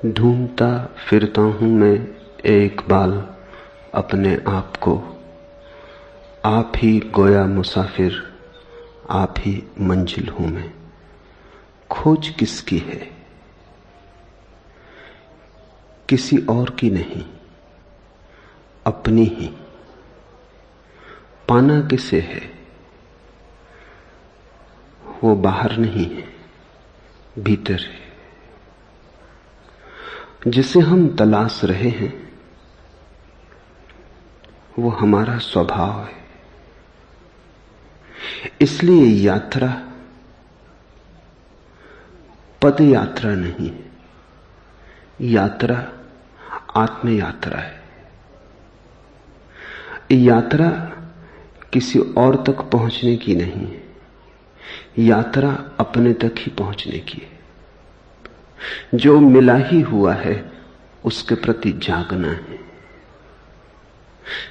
ढूंढता फिरता हूं मैं एक बाल अपने आप को। आप ही गोया मुसाफिर, आप ही मंजिल हूं मैं। खोज किसकी है? किसी और की नहीं, अपनी ही। पाना किसे है? वो बाहर नहीं है, भीतर है। जिसे हम तलाश रहे हैं वो हमारा स्वभाव है। इसलिए यात्रा पद यात्रा नहीं है, यात्रा आत्म यात्रा है। यात्रा किसी और तक पहुंचने की नहीं है, यात्रा अपने तक ही पहुंचने की है। जो मिला ही हुआ है उसके प्रति जागना है।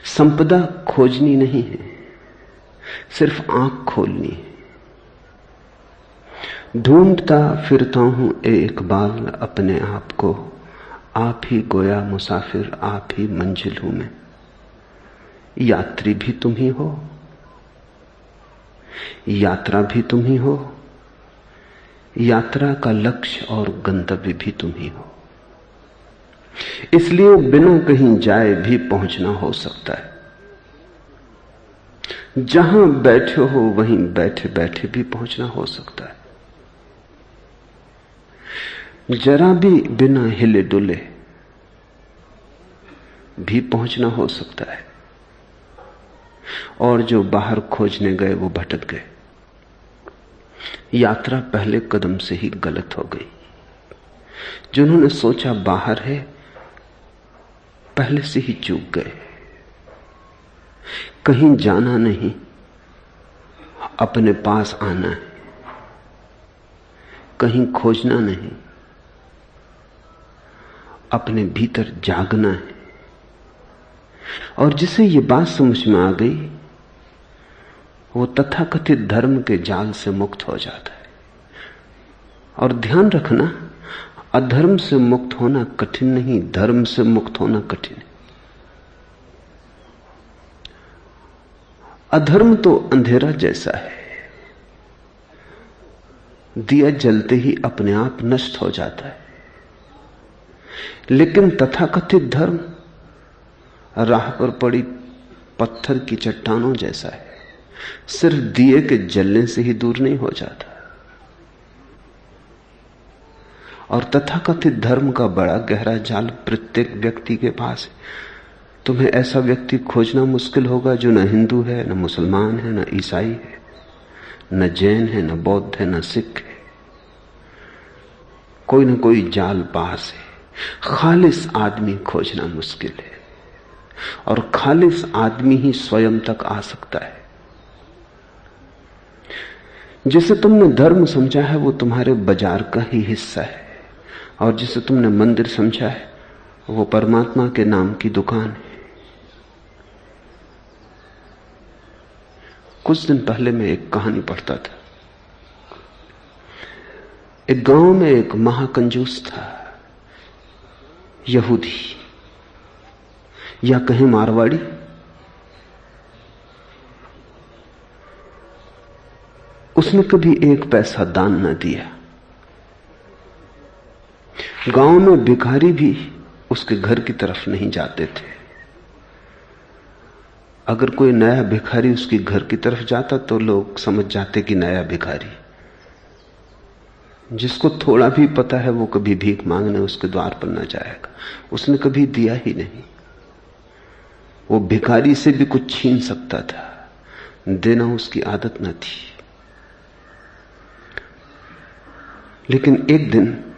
संपदा खोजनी नहीं है, सिर्फ आंख खोलनी है। ढूंढता फिरता हूं एक बाल अपने आप को। आप ही गोया मुसाफिर, आप ही मंजिल हूं मैं। यात्री भी तुम ही हो, यात्रा भी तुम ही हो, यात्रा का लक्ष्य और गंतव्य भी तुम ही हो। इसलिए बिना कहीं जाए भी पहुंचना हो सकता है। जहां बैठे हो वहीं बैठे बैठे भी पहुंचना हो सकता है। जरा भी बिना हिले डुले भी पहुंचना हो सकता है। और जो बाहर खोजने गए वो भटक गए। यात्रा पहले कदम से ही गलत हो गई। जिन्होंने सोचा बाहर है, पहले से ही चूक गए। कहीं जाना नहीं, अपने पास आना है। कहीं खोजना नहीं, अपने भीतर जागना है। और जिसे ये बात समझ में आ गई वो तथाकथित धर्म के जाल से मुक्त हो जाता है। और ध्यान रखना, अधर्म से मुक्त होना कठिन नहीं, धर्म से मुक्त होना कठिन है। अधर्म तो अंधेरा जैसा है, दिया जलते ही अपने आप नष्ट हो जाता है। लेकिन तथाकथित धर्म राह पर पड़ी पत्थर की चट्टानों जैसा है, सिर्फ दिए के जलने से ही दूर नहीं हो जाता। और तथाकथित धर्म का बड़ा गहरा जाल प्रत्येक व्यक्ति के पास है। तुम्हें ऐसा व्यक्ति खोजना मुश्किल होगा जो न हिंदू है, न मुसलमान है, न ईसाई है, न जैन है, न बौद्ध है, न सिख है। कोई न कोई जाल पास है। खालिस आदमी खोजना मुश्किल है, और खालिस आदमी ही स्वयं तक आ सकता है। जिसे तुमने धर्म समझा है वो तुम्हारे बाजार का ही हिस्सा है, और जिसे तुमने मंदिर समझा है वो परमात्मा के नाम की दुकान है। कुछ दिन पहले मैं एक कहानी पढ़ता था। एक गांव में एक महाकंजूस था, यहूदी या कहीं मारवाड़ी। उसने कभी एक पैसा दान न दिया। गांव में भिखारी भी उसके घर की तरफ नहीं जाते थे। अगर कोई नया भिखारी उसके घर की तरफ जाता तो लोग समझ जाते कि नया भिखारी। जिसको थोड़ा भी पता है वो कभी भीख मांगने उसके द्वार पर न जाएगा। उसने कभी दिया ही नहीं। वो भिखारी से भी कुछ छीन सकता था, देना उसकी आदत न थी। लेकिन एक दिन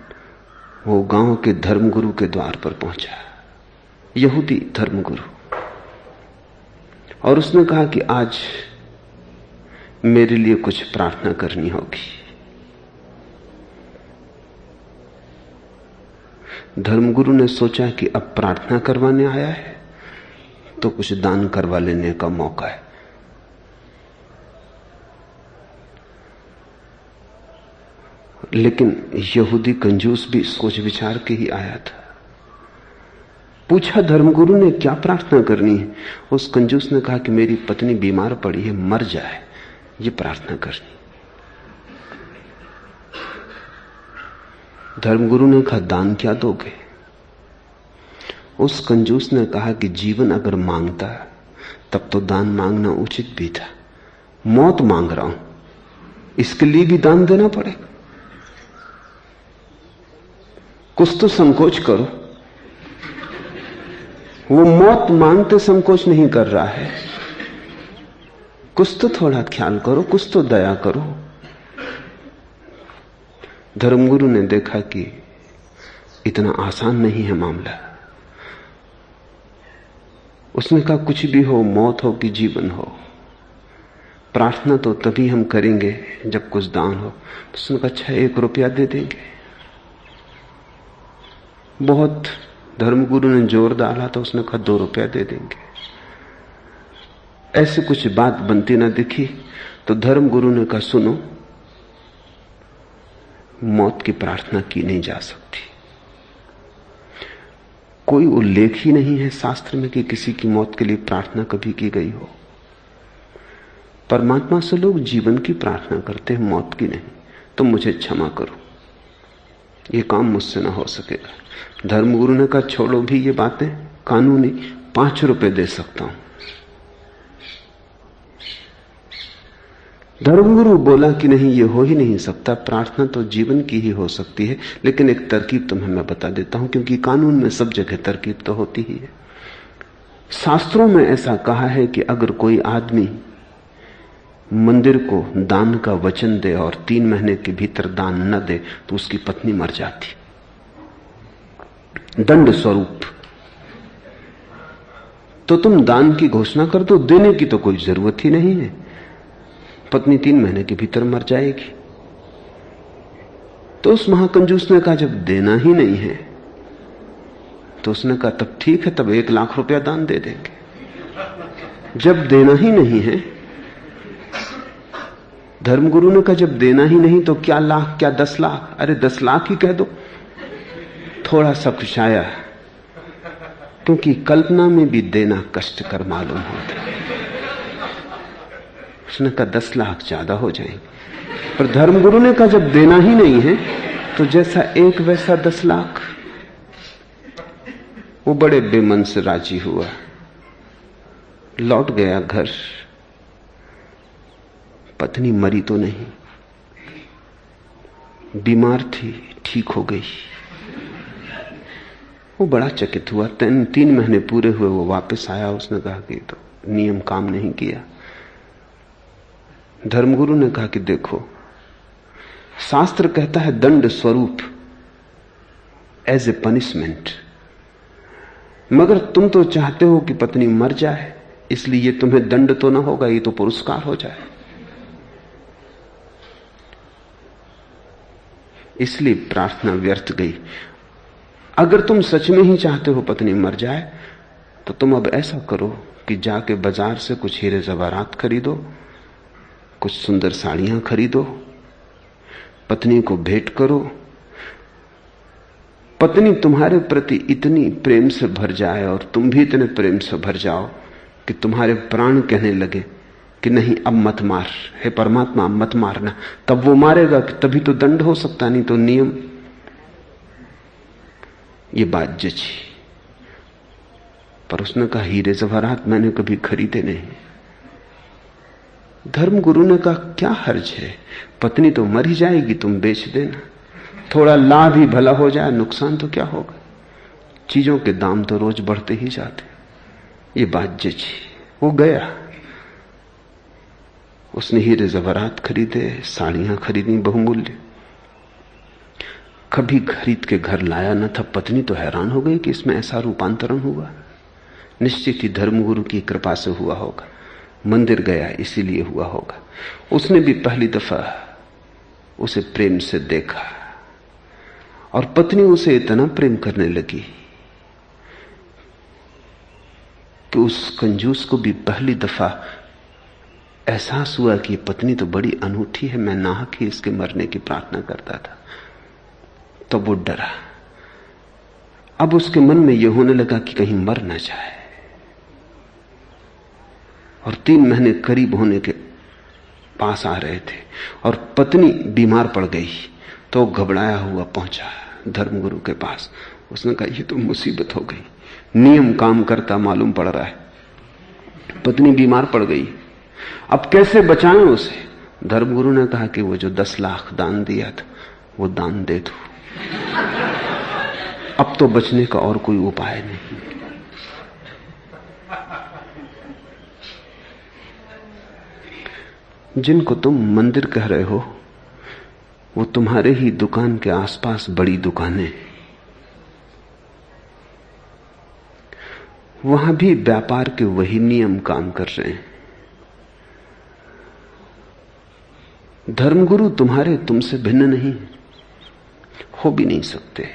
वो गांव के धर्मगुरु के द्वार पर पहुंचा, यहूदी धर्मगुरु, और उसने कहा कि आज मेरे लिए कुछ प्रार्थना करनी होगी। धर्मगुरु ने सोचा कि अब प्रार्थना करवाने आया है तो कुछ दान करवा लेने का मौका है। लेकिन यहूदी कंजूस भी सोच विचार के ही आया था। पूछा धर्मगुरु ने क्या प्रार्थना करनी है? उस कंजूस ने कहा कि मेरी पत्नी बीमार पड़ी है, मर जाए, ये प्रार्थना करनी। धर्मगुरु ने कहा दान क्या दोगे? उस कंजूस ने कहा कि जीवन अगर मांगता तब तो दान मांगना उचित भी था। मौत मांग रहा हूं, इसके लिए भी दान देना पड़ेगा। कुछ तो संकोच करो। वो मौत मांगते संकोच नहीं कर रहा है, कुछ तो थोड़ा ख्याल करो, कुछ तो दया करो। धर्मगुरु ने देखा कि इतना आसान नहीं है मामला। उसने कहा कुछ भी हो, मौत हो कि जीवन हो, प्रार्थना तो तभी हम करेंगे जब कुछ दान हो। तो उसने कहा अच्छा 1 रुपया दे देंगे। बहुत धर्मगुरु ने जोर डाला तो उसने कहा 2 रुपया दे देंगे। ऐसे कुछ बात बनती ना दिखी तो धर्मगुरु ने कहा सुनो, मौत की प्रार्थना की नहीं जा सकती। कोई उल्लेख ही नहीं है शास्त्र में कि किसी की मौत के लिए प्रार्थना कभी की गई हो। परमात्मा से लोग जीवन की प्रार्थना करते हैं, मौत की नहीं। तुम मुझे क्षमा करो, ये काम मुझसे ना हो सकेगा। धर्मगुरु ने कहा छोड़ो भी ये बातें, कानूनी 5 रुपए दे सकता हूं। धर्मगुरु बोला कि नहीं, ये हो ही नहीं सकता, प्रार्थना तो जीवन की ही हो सकती है, लेकिन एक तरकीब तुम्हें मैं बता देता हूं, क्योंकि कानून में सब जगह तरकीब तो होती ही है। शास्त्रों में ऐसा कहा है कि अगर कोई आदमी मंदिर को दान का वचन दे और 3 महीने के भीतर दान न दे तो उसकी पत्नी मर जाती, दंड स्वरूप। तो तुम दान की घोषणा कर दो, देने की तो कोई जरूरत ही नहीं है, पत्नी 3 महीने के भीतर मर जाएगी। तो उस महाकंजूस ने कहा जब देना ही नहीं है तो उसने कहा तब ठीक है, तब 1 लाख रुपया दान दे देंगे। जब देना ही नहीं है, धर्मगुरु ने कहा जब देना ही नहीं तो क्या लाख, क्या 10 लाख? अरे 10 लाख ही कह दो। थोड़ा सा खुशाया, क्योंकि कल्पना में भी देना कष्टकर मालूम होता है। उसने कहा 10 लाख ज्यादा हो जाएंगे, पर धर्मगुरु ने कहा जब देना ही नहीं है तो जैसा 1 वैसा 10 लाख। वो बड़े बेमन से राजी हुआ, लौट गया घर। पत्नी मरी तो नहीं, बीमार थी, ठीक हो गई। वो बड़ा चकित हुआ। 3 महीने पूरे हुए, वो वापस आया। उसने कहा कि तो नियम काम नहीं किया। धर्मगुरु ने कहा कि देखो, शास्त्र कहता है दंड स्वरूप, एज ए पनिशमेंट, मगर तुम तो चाहते हो कि पत्नी मर जाए, इसलिए ये तुम्हें दंड तो ना होगा, ये तो पुरस्कार हो जाए। इसलिए प्रार्थना व्यर्थ गई। अगर तुम सच में ही चाहते हो पत्नी मर जाए तो तुम अब ऐसा करो कि जाके बाजार से कुछ हीरे जवाहरात खरीदो, कुछ सुंदर साड़ियां खरीदो, पत्नी को भेंट करो। पत्नी तुम्हारे प्रति इतनी प्रेम से भर जाए और तुम भी इतने प्रेम से भर जाओ कि तुम्हारे प्राण कहने लगे कि नहीं अब मत मार, हे परमात्मा अब मत मारना। तब वो मारेगा कि तभी तो दंड हो सकता, नहीं तो नियम। ये बात जची, पर उसने कहा हीरे जवाहरात मैंने कभी खरीदे नहीं। धर्मगुरु ने कहा क्या हर्ज है, पत्नी तो मर ही जाएगी, तुम बेच देना, थोड़ा लाभ ही भला हो जाए, नुकसान तो क्या होगा, चीजों के दाम तो रोज बढ़ते ही जाते। ये बात जची, वो गया। उसने हीरे जवाहरात खरीदे, साड़ियां खरीदी बहुमूल्य, कभी खरीद के घर लाया न था। पत्नी तो हैरान हो गई कि इसमें ऐसा रूपांतरण हुआ। निश्चित ही धर्मगुरु की कृपा से हुआ होगा, मंदिर गया इसीलिए हुआ होगा। उसने भी पहली दफा उसे प्रेम से देखा और पत्नी उसे इतना प्रेम करने लगी कि उस कंजूस को भी पहली दफा एहसास हुआ कि पत्नी तो बड़ी अनूठी है, मैं नाहक ही इसके मरने की प्रार्थना करता था। तो वो डरा। अब उसके मन में यह होने लगा कि कहीं मर ना जाए, और 3 महीने करीब होने के पास आ रहे थे और पत्नी बीमार पड़ गई, तो घबराया हुआ पहुंचा धर्मगुरु के पास। उसने कहा ये तो मुसीबत हो गई, नियम काम करता मालूम पड़ रहा है, पत्नी बीमार पड़ गई, अब कैसे बचाएं उसे। धर्मगुरु ने कहा कि वो जो 10 लाख दान दिया था वो दान दे दो, अब तो बचने का और कोई उपाय नहीं। जिनको तुम मंदिर कह रहे हो वो तुम्हारे ही दुकान के आसपास बड़ी दुकानें, वहां भी व्यापार के वही नियम काम कर रहे हैं। धर्मगुरु तुम्हारे तुमसे भिन्न नहीं, हो भी नहीं सकते,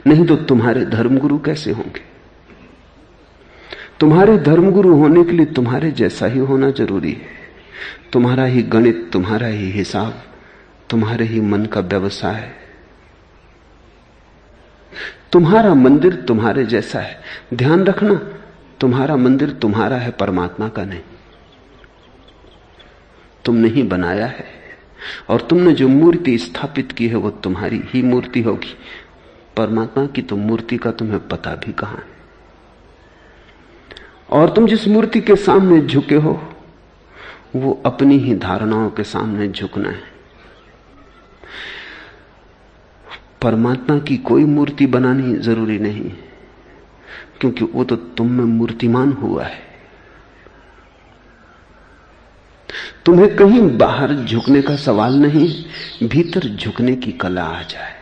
नहीं तो तुम्हारे धर्मगुरु कैसे होंगे। तुम्हारे धर्मगुरु होने के लिए तुम्हारे जैसा ही होना जरूरी है। तुम्हारा ही गणित, तुम्हारा ही हिसाब, तुम्हारे ही मन का व्यवसाय, तुम्हारा मंदिर तुम्हारे जैसा है। ध्यान रखना, तुम्हारा मंदिर तुम्हारा है, परमात्मा का नहीं। तुमने ही बनाया है और तुमने जो मूर्ति स्थापित की है वो तुम्हारी ही मूर्ति होगी। परमात्मा की तो मूर्ति का तुम्हें पता भी कहां है। और तुम जिस मूर्ति के सामने झुके हो वो अपनी ही धारणाओं के सामने झुकना है। परमात्मा की कोई मूर्ति बनानी जरूरी नहीं, क्योंकि वो तो तुम में मूर्तिमान हुआ है। तुम्हें कहीं बाहर झुकने का सवाल नहीं, भीतर झुकने की कला आ जाए।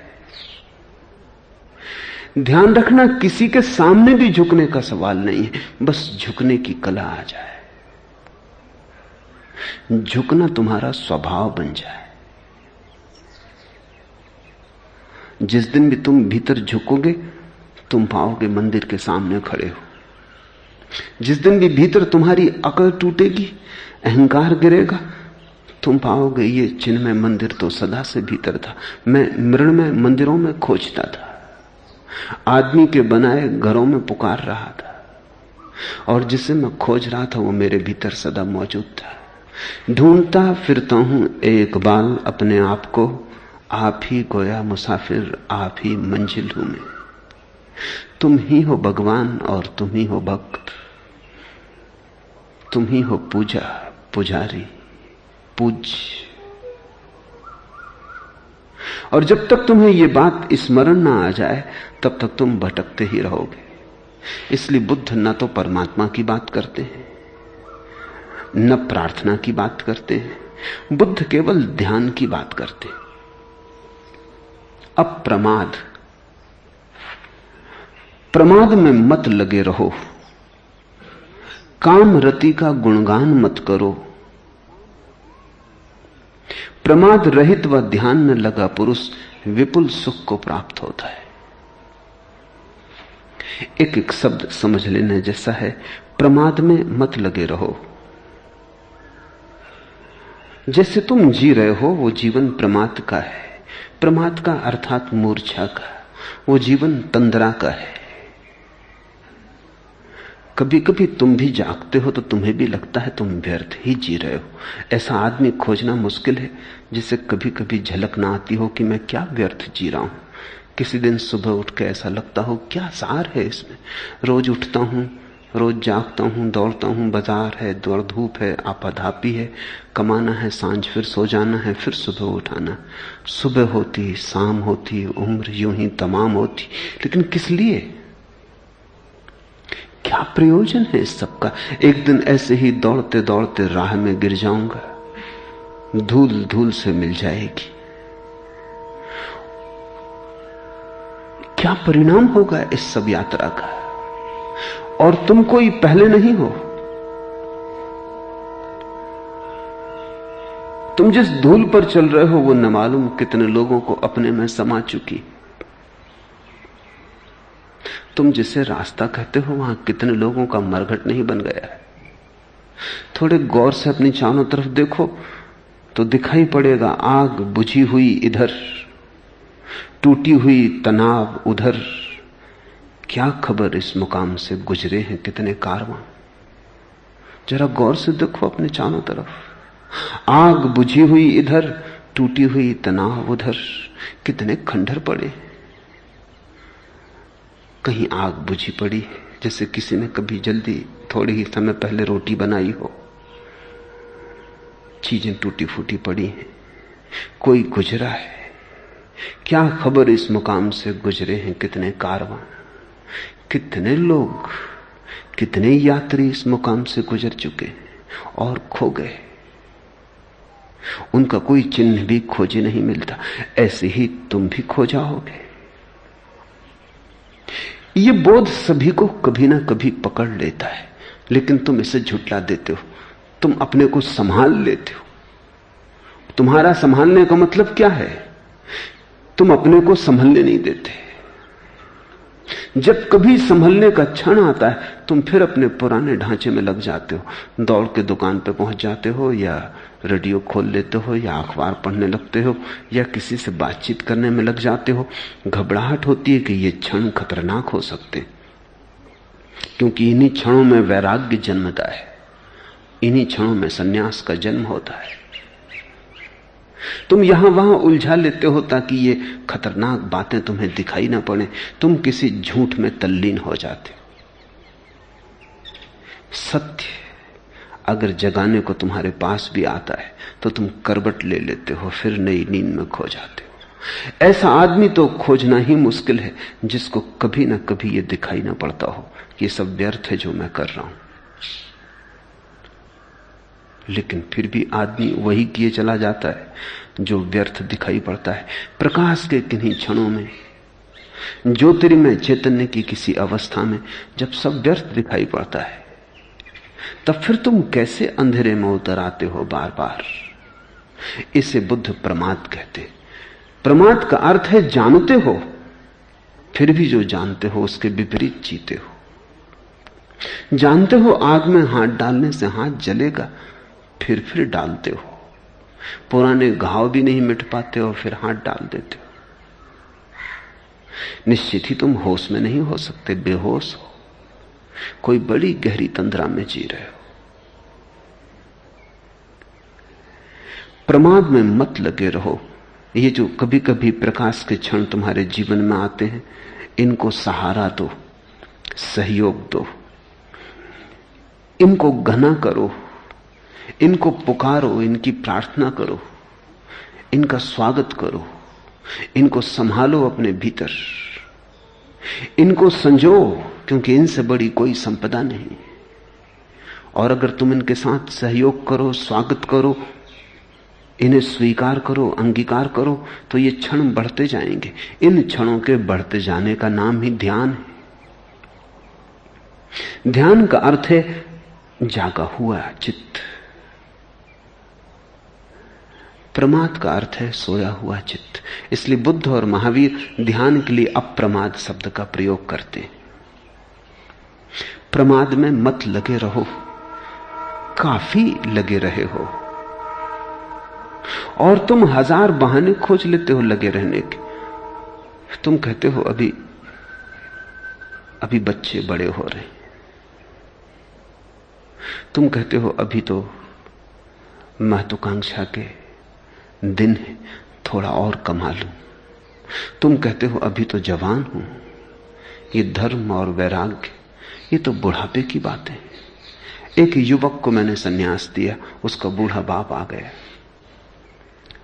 ध्यान रखना, किसी के सामने भी झुकने का सवाल नहीं है, बस झुकने की कला आ जाए। झुकना तुम्हारा स्वभाव बन जाए। जिस दिन भी तुम भीतर झुकोगे तुम पाओगे मंदिर के सामने खड़े हो। जिस दिन भी भीतर तुम्हारी अकड़ टूटेगी, अहंकार गिरेगा, तुम पाओगे ये चिन्मय मंदिर तो सदा से भीतर था। मैं मृण्मय मंदिरों में खोजता था, आदमी के बनाए घरों में पुकार रहा था, और जिसे मैं खोज रहा था वो मेरे भीतर सदा मौजूद था। ढूंढता फिरता हूं एक बाल अपने आप को, आप ही गोया मुसाफिर, आप ही मंजिल हूं मैं। तुम ही हो भगवान और तुम ही हो भक्त, तुम ही हो पूजा पुजारी पूज्य। और जब तक तुम्हें यह बात स्मरण ना आ जाए तब तक तुम भटकते ही रहोगे। इसलिए बुद्ध न तो परमात्मा की बात करते हैं न प्रार्थना की बात करते हैं, बुद्ध केवल ध्यान की बात करते हैं। अब प्रमाद में मत लगे रहो, काम रति का गुणगान मत करो। प्रमाद रहित व ध्यान में लगा पुरुष विपुल सुख को प्राप्त होता है। एक एक शब्द समझ लेने जैसा है। प्रमाद में मत लगे रहो। जैसे तुम जी रहे हो वो जीवन प्रमाद का है। प्रमाद का अर्थात मूर्छा का, वो जीवन तंद्रा का है। कभी कभी तुम भी जागते हो तो तुम्हें भी लगता है तुम व्यर्थ ही जी रहे हो। ऐसा आदमी खोजना मुश्किल है जिसे कभी कभी झलक ना आती हो कि मैं क्या व्यर्थ जी रहा हूं। किसी दिन सुबह उठ के ऐसा लगता हो क्या सार है इसमें। रोज उठता हूं, रोज जागता हूं, दौड़ता हूं, बाजार है, दौड़ धूप है, आपाधापी है, कमाना है, सांझ फिर सो जाना है, फिर सुबह उठाना। सुबह होती, शाम होती, उम्र यूं ही तमाम होती, लेकिन किस लिए? क्या प्रयोजन है इस सब का? एक दिन ऐसे ही दौड़ते दौड़ते राह में गिर जाऊंगा, धूल धूल से मिल जाएगी। क्या परिणाम होगा इस सब यात्रा का? और तुम कोई पहले नहीं हो। तुम जिस धूल पर चल रहे हो वो न मालूम कितने लोगों को अपने में समा चुकी। तुम जिसे रास्ता कहते हो वहां कितने लोगों का मरघट नहीं बन गया है। थोड़े गौर से अपनी चारों तरफ देखो तो दिखाई पड़ेगा आग बुझी हुई इधर, टूटी हुई तनाव उधर, क्या खबर इस मुकाम से गुजरे हैं कितने कारवां। जरा गौर से देखो अपने चारों तरफ, आग बुझी हुई इधर, टूटी हुई तनाव उधर, कितने खंडहर पड़े। कहीं आग बुझी पड़ी है, जैसे किसी ने कभी जल्दी थोड़ी ही समय पहले रोटी बनाई हो, चीजें टूटी फूटी पड़ी हैं। कोई गुजरा है, क्या खबर इस मुकाम से गुजरे हैं कितने कारवां। कितने लोग, कितने यात्री इस मुकाम से गुजर चुके और खो गए, उनका कोई चिन्ह भी खोजे नहीं मिलता। ऐसे ही तुम भी खो जाओगे। ये बोध सभी को कभी ना कभी पकड़ लेता है, लेकिन तुम इसे झुठला देते हो। तुम अपने को संभाल लेते हो। तुम्हारा संभालने का मतलब क्या है? तुम अपने को संभलने नहीं देते। जब कभी संभलने का क्षण आता है, तुम फिर अपने पुराने ढांचे में लग जाते हो। दौड़ के दुकान पे पहुंच जाते हो, या रेडियो खोल लेते हो, या अखबार पढ़ने लगते हो, या किसी से बातचीत करने में लग जाते हो। घबराहट होती है कि ये क्षण खतरनाक हो सकते, क्योंकि इन्हीं क्षणों में वैराग्य जन्मता है, इन्हीं क्षणों में सन्यास का जन्म होता है। तुम यहां वहां उलझा लेते हो ताकि ये खतरनाक बातें तुम्हें दिखाई ना पड़े। तुम किसी झूठ में तल्लीन हो जाते हो। सत्य अगर जगाने को तुम्हारे पास भी आता है तो तुम करवट ले लेते हो, फिर नई नींद में खो जाते हो। ऐसा आदमी तो खोजना ही मुश्किल है जिसको कभी ना कभी ये दिखाई ना पड़ता हो कि ये सब व्यर्थ है जो मैं कर रहा हूं। लेकिन फिर भी आदमी वही किए चला जाता है जो व्यर्थ दिखाई पड़ता है। प्रकाश के किन्हीं क्षणों में, ज्योतिर्मय चैतन्य की किसी अवस्था में, जब सब व्यर्थ दिखाई पड़ता है, तब फिर तुम कैसे अंधेरे में उतर आते हो बार बार। इसे बुद्ध प्रमाद कहते। प्रमाद का अर्थ है जानते हो, फिर भी जो जानते हो उसके विपरीत जीते हो। जानते हो आग में हाथ डालने से हाथ जलेगा, फिर डालते हो। पुराने घाव भी नहीं मिट पाते हो, फिर हाथ डाल देते हो। निश्चित ही तुम होश में नहीं हो सकते, बेहोश हो, कोई बड़ी गहरी तंद्रा में जी रहे हो। प्रमाद में मत लगे रहो। ये जो कभी कभी प्रकाश के क्षण तुम्हारे जीवन में आते हैं, इनको सहारा दो, सहयोग दो, इनको घना करो, इनको पुकारो, इनकी प्रार्थना करो, इनका स्वागत करो, इनको संभालो अपने भीतर, इनको संजो, क्योंकि इनसे बड़ी कोई संपदा नहीं। और अगर तुम इनके साथ सहयोग करो, स्वागत करो, इन्हें स्वीकार करो, अंगीकार करो, तो ये क्षण बढ़ते जाएंगे। इन क्षणों के बढ़ते जाने का नाम ही ध्यान है। ध्यान का अर्थ है जागा हुआ चित्त, प्रमाद का अर्थ है सोया हुआ चित्त। इसलिए बुद्ध और महावीर ध्यान के लिए अप्रमाद शब्द का प्रयोग करते हैं। प्रमाद में मत लगे रहो, काफी लगे रहे हो, और तुम हजार बहाने खोज लेते हो लगे रहने के। तुम कहते हो अभी बच्चे बड़े हो रहे, तुम कहते हो अभी तो महत्वाकांक्षा के दिन है, थोड़ा और कमा लूं। तुम कहते हो अभी तो जवान हूं, ये धर्म और वैराग्य ये तो बुढ़ापे की बातें। एक युवक को मैंने सन्यास दिया, उसका बूढ़ा बाप आ गया।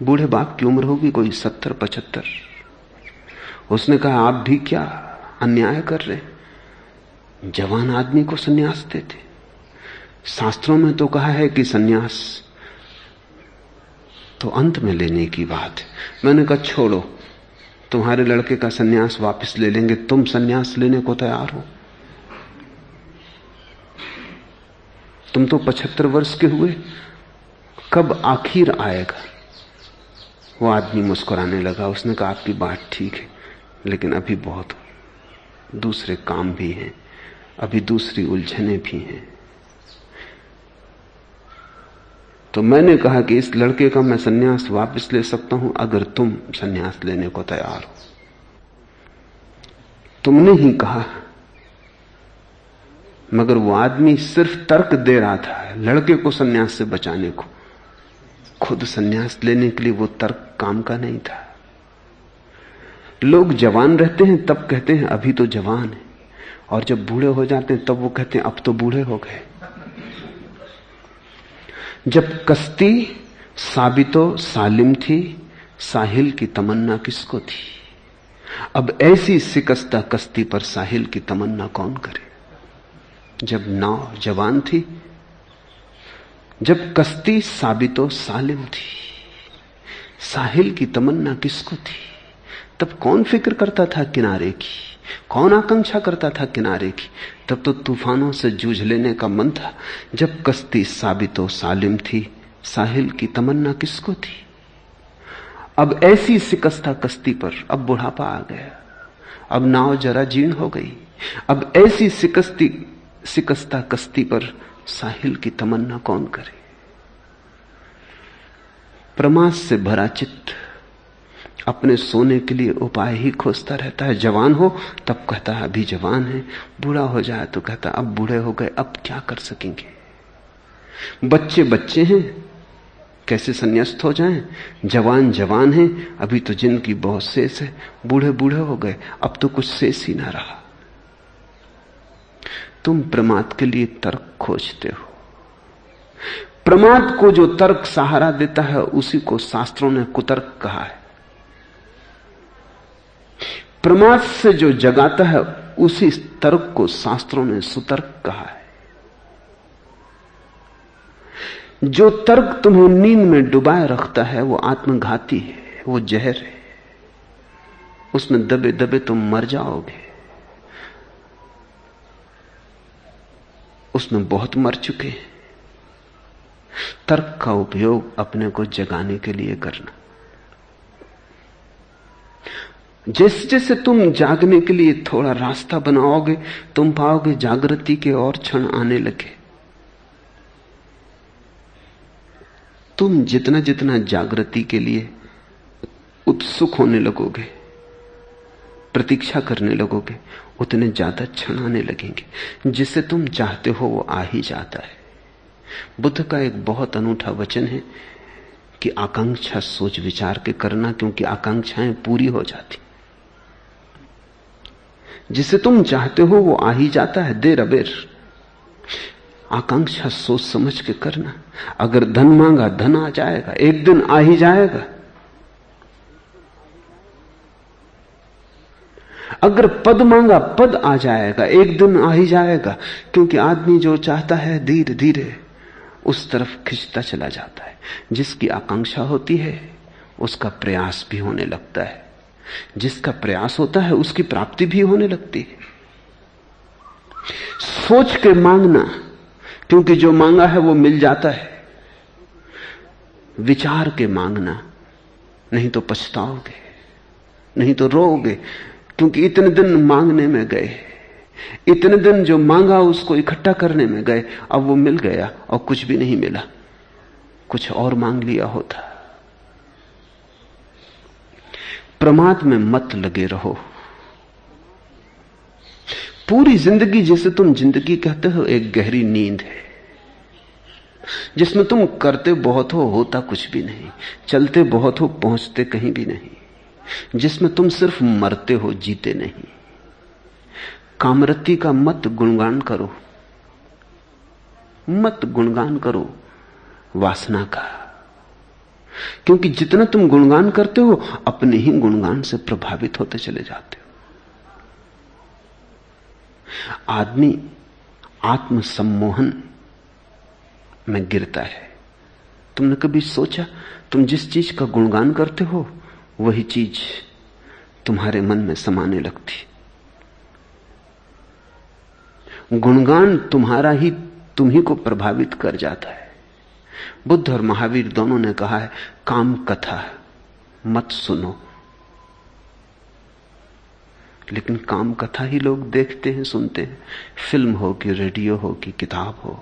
बूढ़े बाप की उम्र होगी कोई 70-75। उसने कहा आप भी क्या अन्याय कर रहे, जवान आदमी को सन्यास देते। शास्त्रों में तो कहा है कि सन्यास तो अंत में लेने की बात है। मैंने कहा छोड़ो, तुम्हारे लड़के का सन्यास वापस ले लेंगे, तुम सन्यास लेने को तैयार हो? तुम तो 75 वर्ष के हुए, कब आखिर आएगा? वो आदमी मुस्कुराने लगा। उसने कहा आपकी बात ठीक है, लेकिन अभी बहुत दूसरे काम भी हैं, अभी दूसरी उलझने भी हैं। तो मैंने कहा कि इस लड़के का मैं सन्यास वापस ले सकता हूं अगर तुम सन्यास लेने को तैयार हो। तुमने ही कहा, मगर वो आदमी सिर्फ तर्क दे रहा था लड़के को सन्यास से बचाने को। खुद सन्यास लेने के लिए वो तर्क काम का नहीं था। लोग जवान रहते हैं तब कहते हैं अभी तो जवान है, और जब बूढ़े हो जाते हैं तब वो कहते हैं अब तो बूढ़े हो गए। जब कश्ती साबितो सालिम थी, साहिल की तमन्ना किसको थी? अब ऐसी शिकस्ता कश्ती पर साहिल की तमन्ना कौन करे? जब नाव जवान थी, जब कश्ती साबितो सालिम थी, साहिल की तमन्ना किसको थी? तब कौन फिक्र करता था किनारे की? कौन आकांक्षा करता था किनारे की? तब तो तूफानों से जूझ लेने का मन था। जब कश्ती साबितो सालिम थी, साहिल की तमन्ना किसको थी? अब ऐसी शिकस्ता कश्ती पर अब बुढ़ापा आ गया, अब नाव जरा जीर्ण हो गई। अब ऐसी शिकस्ता कश्ती पर साहिल की तमन्ना कौन करे? प्रमाद से भरा चित्त अपने सोने के लिए उपाय ही खोजता रहता है। जवान हो तब कहता है अभी जवान है, बूढ़ा हो जाए तो कहता अब बूढ़े हो गए, अब क्या कर सकेंगे। बच्चे बच्चे हैं, कैसे संन्यास्त हो जाएं। जवान जवान हैं, अभी तो जिंदगी बहुत शेष है। बूढ़े बूढ़े हो गए, अब तो कुछ शेष ही ना रहा। तुम प्रमाद के लिए तर्क खोजते हो। प्रमाद को जो तर्क सहारा देता है उसी को शास्त्रों ने कुतर्क कहा है। प्रमाद से जो जगाता है उसी तर्क को शास्त्रों ने सुतर्क कहा है। जो तर्क तुम्हें नींद में डुबाए रखता है वो आत्मघाती है, वो जहर है। उसमें दबे दबे तुम मर जाओगे। उसमें बहुत मर चुके हैं। तर्क का उपयोग अपने को जगाने के लिए करना। जैसे जैसे तुम जागने के लिए थोड़ा रास्ता बनाओगे, तुम पाओगे जागृति के और क्षण आने लगे। तुम जितना जितना जागृति के लिए उत्सुक होने लगोगे, प्रतीक्षा करने लगोगे, उतने ज्यादा क्षण आने लगेंगे। जिसे तुम चाहते हो वो आ ही जाता है। बुद्ध का एक बहुत अनूठा वचन है कि आकांक्षा सोच विचार के करना, क्योंकि आकांक्षाएं पूरी हो जाती। जिसे तुम चाहते हो वो आ ही जाता है, देर अबेर। आकांक्षा सोच समझ के करना। अगर धन मांगा धन आ जाएगा, एक दिन आ ही जाएगा। अगर पद मांगा पद आ जाएगा, एक दिन आ ही जाएगा। क्योंकि आदमी जो चाहता है धीरे धीरे उस तरफ खिंचता चला जाता है। जिसकी आकांक्षा होती है उसका प्रयास भी होने लगता है। जिसका प्रयास होता है उसकी प्राप्ति भी होने लगती है। सोच के मांगना, क्योंकि जो मांगा है वो मिल जाता है। विचार के मांगना, नहीं तो पछताओगे, नहीं तो रोओगे। क्योंकि इतने दिन मांगने में गए, इतने दिन जो मांगा उसको इकट्ठा करने में गए, अब वो मिल गया और कुछ भी नहीं मिला। कुछ और मांग लिया होता। प्रमाद में मत लगे रहो। पूरी जिंदगी जिसे तुम जिंदगी कहते हो एक गहरी नींद है, जिसमें तुम करते बहुत हो, होता कुछ भी नहीं, चलते बहुत हो, पहुंचते कहीं भी नहीं, जिसमें तुम सिर्फ मरते हो, जीते नहीं। कामरति का मत गुणगान करो, मत गुणगान करो वासना का। क्योंकि जितना तुम गुणगान करते हो अपने ही गुणगान से प्रभावित होते चले जाते हो। आदमी आत्मसम्मोहन में गिरता है। तुमने कभी सोचा, तुम जिस चीज का गुणगान करते हो वही चीज तुम्हारे मन में समाने लगती। गुणगान तुम्हारा ही तुम ही को प्रभावित कर जाता है। बुद्ध और महावीर दोनों ने कहा है काम कथा मत सुनो। लेकिन काम कथा ही लोग देखते हैं, सुनते हैं। फिल्म हो कि रेडियो हो कि किताब हो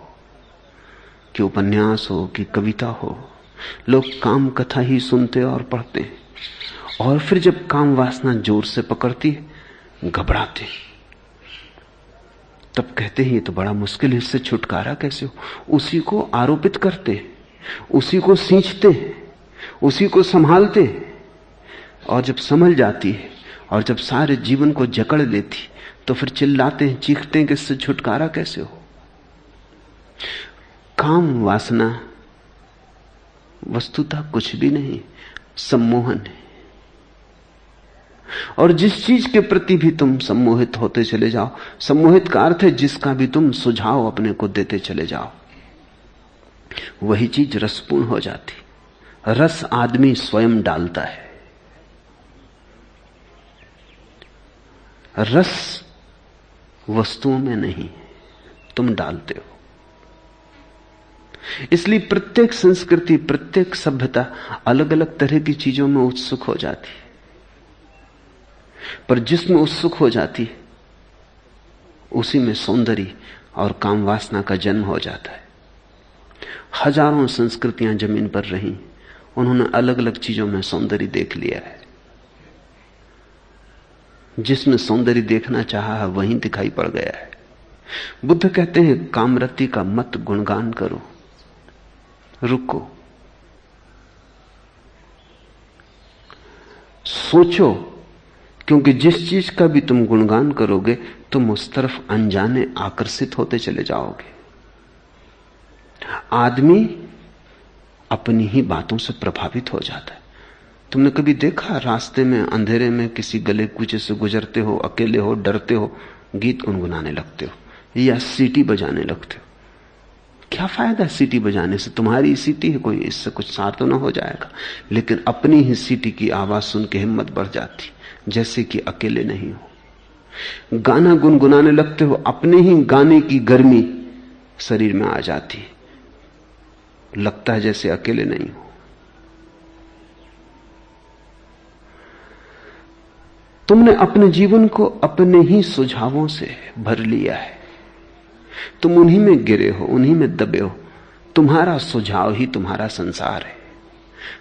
कि उपन्यास हो कि कविता हो, लोग काम कथा ही सुनते और पढ़ते हैं। और फिर जब काम वासना जोर से पकड़ती है घबराते हैं। तब कहते हैं ये तो बड़ा मुश्किल है, इससे छुटकारा कैसे हो? उसी को आरोपित करते हैं, उसी को सींचते हैं, उसी को संभालते हैं। और जब संभल जाती है और जब सारे जीवन को जकड़ लेती तो फिर चिल्लाते हैं, चीखते हैं कि इससे छुटकारा कैसे हो? काम वासना वस्तुतः कुछ भी नहीं, सम्मोहन है। और जिस चीज के प्रति भी तुम सम्मोहित होते चले जाओ, सम्मोहित का अर्थ है जिसका भी तुम सुझाव अपने को देते चले जाओ, वही चीज रसपूर्ण हो जाती। रस आदमी स्वयं डालता है। रस वस्तुओं में नहीं, तुम डालते हो। इसलिए प्रत्येक संस्कृति, प्रत्येक सभ्यता अलग अलग तरह की चीजों में उत्सुक हो जाती है, पर जिसमें उत्सुक हो जाती है उसी में सौंदर्य और काम वासना का जन्म हो जाता है। हजारों संस्कृतियां जमीन पर रही, उन्होंने अलग अलग चीजों में सौंदर्य देख लिया है। जिसमें सौंदर्य देखना चाहा है वहीं दिखाई पड़ गया है। बुद्ध कहते हैं कामरति का मत गुणगान करो, रुको, सोचो, क्योंकि जिस चीज का भी तुम गुणगान करोगे तुम उस तरफ अनजाने आकर्षित होते चले जाओगे। आदमी अपनी ही बातों से प्रभावित हो जाता है। तुमने कभी देखा रास्ते में अंधेरे में किसी गले कूचे से गुजरते हो, अकेले हो, डरते हो, गीत गुनगुनाने लगते हो या सीटी बजाने लगते हो? क्या फायदा सीटी बजाने से? तुम्हारी सीटी है, कोई इससे कुछ सार तो ना हो जाएगा। लेकिन अपनी ही सीटी की आवाज सुन के हिम्मत बढ़ जाती, जैसे कि अकेले नहीं हो। गाना गुनगुनाने लगते हो, अपने ही गाने की गर्मी शरीर में आ जाती, लगता है जैसे अकेले नहीं हो। तुमने अपने जीवन को अपने ही सुझावों से भर लिया है, तुम उन्हीं में गिरे हो, उन्हीं में दबे हो। तुम्हारा सुझाव ही तुम्हारा संसार है,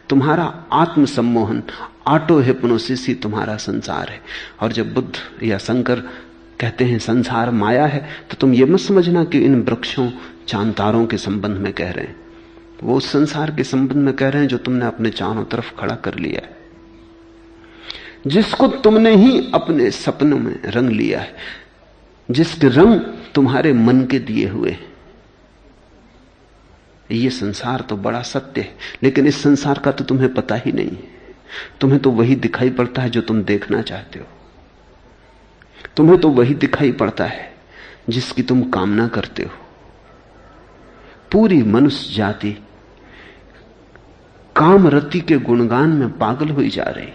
तुम्हारा आत्मसम्मोहन, ऑटो हिप्नोसिस ही तुम्हारा संसार है। और जब बुद्ध या शंकर कहते हैं संसार माया है, तो तुम ये मत समझना कि इन वृक्षों चांतारों के संबंध में कह रहे हैं। वो उस संसार के संबंध में कह रहे हैं जो तुमने अपने चारों तरफ खड़ा कर लिया है, जिसको तुमने ही अपने सपनों में रंग लिया है, जिसके रंग तुम्हारे मन के दिए हुए हैं। ये संसार तो बड़ा सत्य है, लेकिन इस संसार का तो तुम्हें पता ही नहीं है। तुम्हें तो वही दिखाई पड़ता है जो तुम देखना चाहते हो, तुम्हें तो वही दिखाई पड़ता है जिसकी तुम कामना करते हो। पूरी मनुष्य जाति कामरति के गुणगान में पागल हुई जा रही।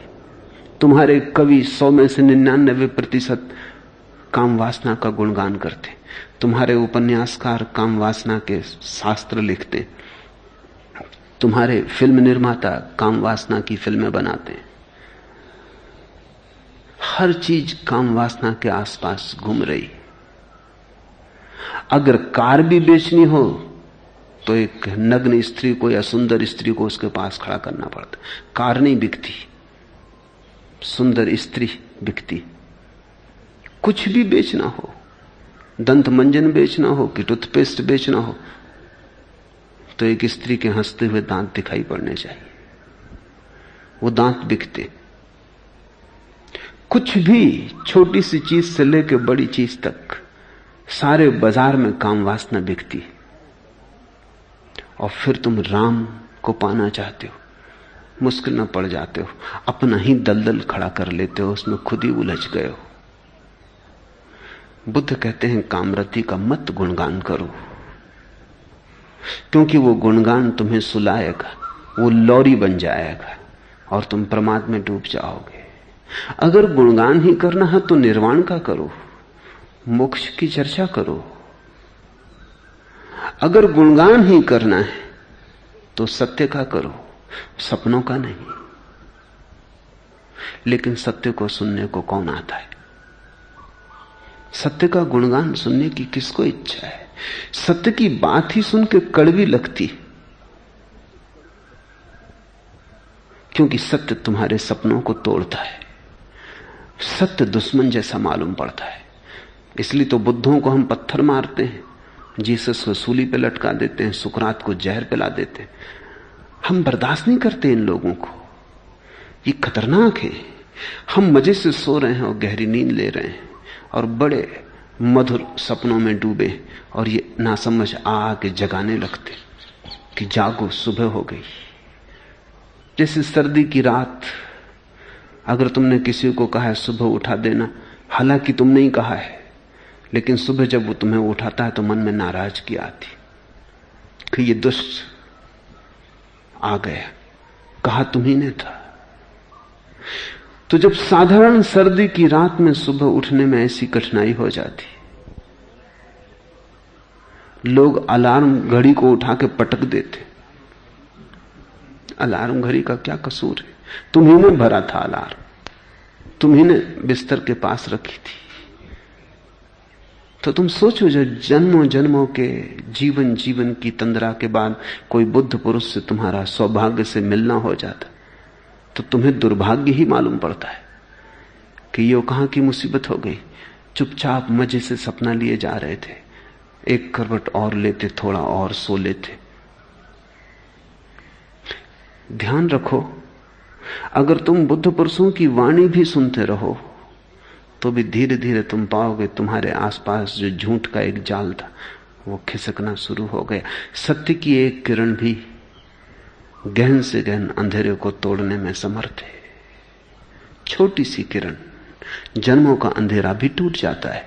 तुम्हारे कवि 100 में से 99% काम वासना का गुणगान करते, तुम्हारे उपन्यासकार काम वासना के शास्त्र लिखते, तुम्हारे फिल्म निर्माता काम वासना की फिल्में बनाते। हर चीज काम वासना के आसपास घूम रही। अगर कार भी बेचनी हो तो एक नग्न स्त्री को या सुंदर स्त्री को उसके पास खड़ा करना पड़ता। कार नहीं बिकती, सुंदर स्त्री बिकती। कुछ भी बेचना हो, दंत मंजन बेचना हो कि टूथपेस्ट बेचना हो, तो एक स्त्री के हंसते हुए दांत दिखाई पड़ने चाहिए, वो दांत बिकते। कुछ भी, छोटी सी चीज से लेकर बड़ी चीज तक, सारे बाजार में काम वासना बिकती है। और फिर तुम राम को पाना चाहते हो, मुश्किल में पड़ जाते हो, अपना ही दलदल खड़ा कर लेते हो, उसमें खुद ही उलझ गए हो। बुद्ध कहते हैं कामरति का मत गुणगान करो, क्योंकि वो गुणगान तुम्हें सुलाएगा, वो लौरी बन जाएगा और तुम प्रमाद में डूब जाओगे। अगर गुणगान ही करना है तो निर्वाण का करो, मोक्ष की चर्चा करो। अगर गुणगान ही करना है तो सत्य का करो, सपनों का नहीं। लेकिन सत्य को सुनने को कौन आता है? सत्य का गुणगान सुनने की किसको इच्छा है? सत्य की बात ही सुन के कड़वी लगती, क्योंकि सत्य तुम्हारे सपनों को तोड़ता है। सत्य दुश्मन जैसा मालूम पड़ता है। इसलिए तो बुद्धों को हम पत्थर मारते हैं, जीसस को सूली पे लटका देते हैं, सुकरात को जहर पिला देते हैं। हम बर्दाश्त नहीं करते इन लोगों को, ये खतरनाक है। हम मजे से सो रहे हैं और गहरी नींद ले रहे हैं और बड़े मधुर सपनों में डूबे, और ये नासमझ आके जगाने लगते कि जागो, सुबह हो गई। जैसे सर्दी की रात, अगर तुमने किसी को कहा है सुबह उठा देना, हालांकि तुमने ही कहा है, लेकिन सुबह जब वो तुम्हें उठाता है तो मन में नाराजगी आती कि ये दुष्ट आ गया, कहा तुम्ही ने था। तो जब साधारण सर्दी की रात में सुबह उठने में ऐसी कठिनाई हो जाती, लोग अलार्म घड़ी को उठा के पटक देते। अलार्म घड़ी का क्या कसूर है? तुम्ही ने भरा था अलार्म, तुम्ही ने बिस्तर के पास रखी थी। तो तुम सोचो, जब जन्मों जन्मों के जीवन की तंद्रा के बाद कोई बुद्ध पुरुष से तुम्हारा सौभाग्य से मिलना हो जाता, तो तुम्हें दुर्भाग्य ही मालूम पड़ता है कि ये कहां की मुसीबत हो गई। चुपचाप मजे से सपना लिए जा रहे थे, एक करवट और लेते, थोड़ा और सो लेते। ध्यान रखो, अगर तुम बुद्ध पुरुषों की वाणी भी सुनते रहो तो भी धीरे धीरे तुम पाओगे तुम्हारे आसपास जो झूठ का एक जाल था वो खिसकना शुरू हो गया। सत्य की एक किरण भी गहन से गहन अंधेरे को तोड़ने में समर्थ है। छोटी सी किरण, जन्मों का अंधेरा भी टूट जाता है।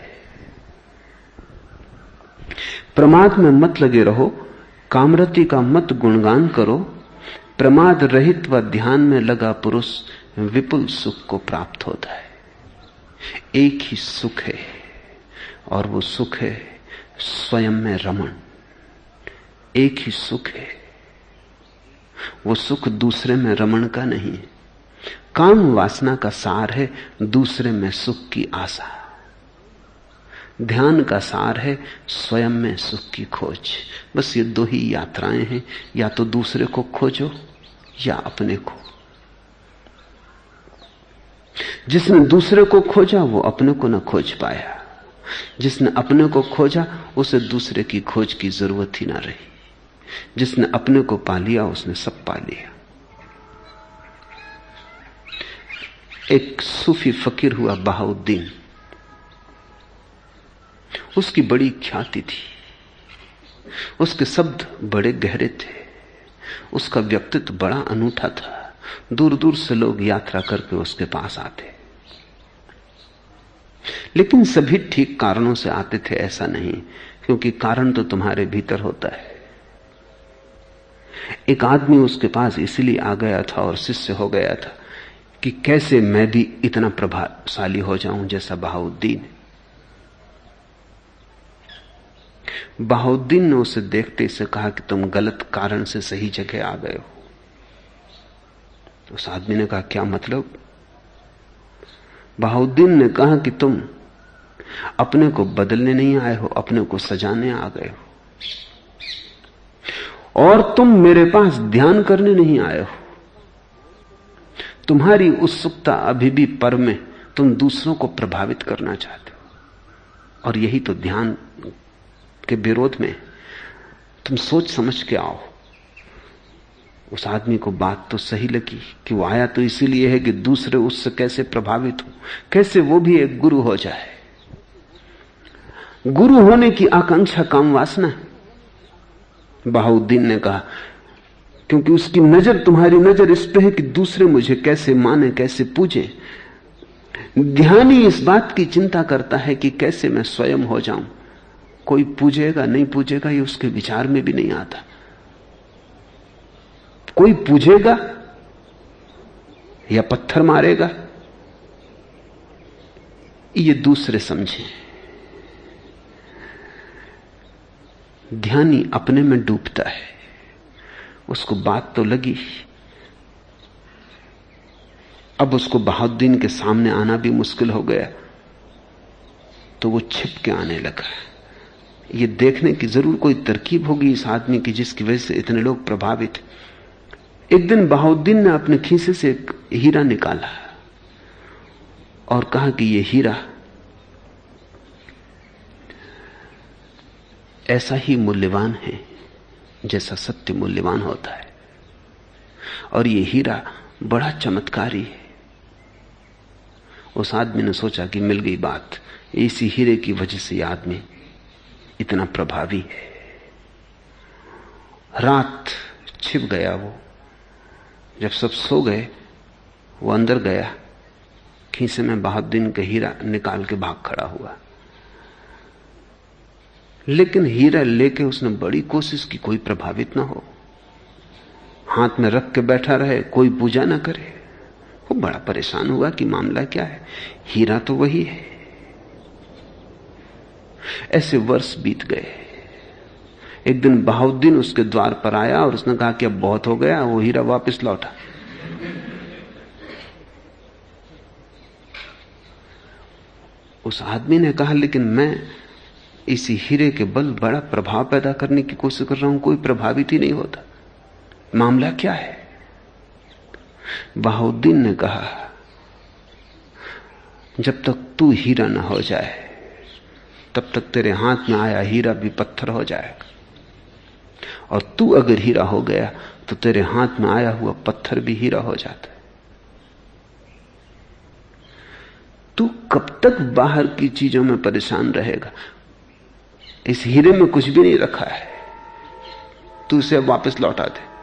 प्रमाद में मत लगे रहो, कामरति का मत गुणगान करो। प्रमाद रहित व ध्यान में लगा पुरुष विपुल सुख को प्राप्त होता है। एक ही सुख है और वो सुख है स्वयं में रमण। एक ही सुख है, वो सुख दूसरे में रमण का नहीं है। काम वासना का सार है दूसरे में सुख की आशा। ध्यान का सार है स्वयं में सुख की खोज। बस ये दो ही यात्राएं हैं, या तो दूसरे को खोजो या अपने को। जिसने दूसरे को खोजा वो अपने को न खोज पाया, जिसने अपने को खोजा उसे दूसरे की खोज की जरूरत ही ना रही। जिसने अपने को पा लिया उसने सब पा लिया। एक सूफी फकीर हुआ बहाउद्दीन, उसकी बड़ी ख्याति थी, उसके शब्द बड़े गहरे थे, उसका व्यक्तित्व बड़ा अनूठा था। दूर दूर से लोग यात्रा करके उसके पास आते, लेकिन सभी ठीक कारणों से आते थे ऐसा नहीं, क्योंकि कारण तो तुम्हारे भीतर होता है। एक आदमी उसके पास इसलिए आ गया था और शिष्य हो गया था कि कैसे मैं भी इतना प्रभावशाली हो जाऊं जैसा बहाउद्दीन। बहाउद्दीन ने उसे देखते से कहा कि तुम गलत कारण से सही जगह आ गए हो। उस आदमी ने कहा क्या मतलब? बहाउद्दीन ने कहा कि तुम अपने को बदलने नहीं आए हो, अपने को सजाने आ गए हो, और तुम मेरे पास ध्यान करने नहीं आए हो। तुम्हारी उत्सुकता अभी भी पर में, तुम दूसरों को प्रभावित करना चाहते हो, और यही तो ध्यान के विरोध में। तुम सोच समझ के आओ। उस आदमी को बात तो सही लगी कि वो आया तो इसीलिए है कि दूसरे उससे कैसे प्रभावित हो, कैसे वो भी एक गुरु हो जाए। गुरु होने की आकांक्षा काम वासना है। बहाउद्दीन ने कहा क्योंकि उसकी नजर, तुम्हारी नजर इस पे है कि दूसरे मुझे कैसे माने, कैसे पूजे। ध्यानी इस बात की चिंता करता है कि कैसे मैं स्वयं हो जाऊं। कोई पूजेगा नहीं पूजेगा ये उसके विचार में भी नहीं आता। कोई पूजेगा या पत्थर मारेगा ये दूसरे समझे। ध्यानी अपने में डूबता है। उसको बात तो लगी, अब उसको बहाउद्दीन के सामने आना भी मुश्किल हो गया, तो वो छिप के आने लगा। ये देखने की जरूर कोई तरकीब होगी इस आदमी की जिसकी वजह से इतने लोग प्रभावित। एक दिन बहाउद्दीन ने अपने खीसे से एक हीरा निकाला और कहा कि ये हीरा ऐसा ही मूल्यवान है जैसा सत्य मूल्यवान होता है, और ये हीरा बड़ा चमत्कारी है। उस आदमी ने सोचा कि मिल गई बात, इसी हीरे की वजह से यह आदमी इतना प्रभावी है। रात छिप गया वो, जब सब सो गए वो अंदर गया, खीसे में बहाउद्दीन का हीरा निकाल के भाग खड़ा हुआ। लेकिन हीरा लेके उसने बड़ी कोशिश की, कोई प्रभावित ना हो, हाथ में रख के बैठा रहे, कोई पूजा ना करे। वो बड़ा परेशान हुआ कि मामला क्या है, हीरा तो वही है। ऐसे वर्ष बीत गए। एक दिन बहाउद्दीन उसके द्वार पर आया और उसने कहा कि अब बहुत हो गया, वो हीरा वापस लौटा। उस आदमी ने कहा, लेकिन मैं इसी हीरे के बल बड़ा प्रभाव पैदा करने की कोशिश कर रहा हूं, कोई प्रभावित ही नहीं होता, मामला क्या है? बहाउद्दीन ने कहा, जब तक तू हीरा ना हो जाए तब तक तेरे हाथ में आया हीरा भी पत्थर हो जाएगा, और तू अगर हीरा हो गया तो तेरे हाथ में आया हुआ पत्थर भी हीरा हो जाता है। तू कब तक बाहर की चीजों में परेशान रहेगा? इस हीरे में कुछ भी नहीं रखा है, तू इसे वापस लौटा दे।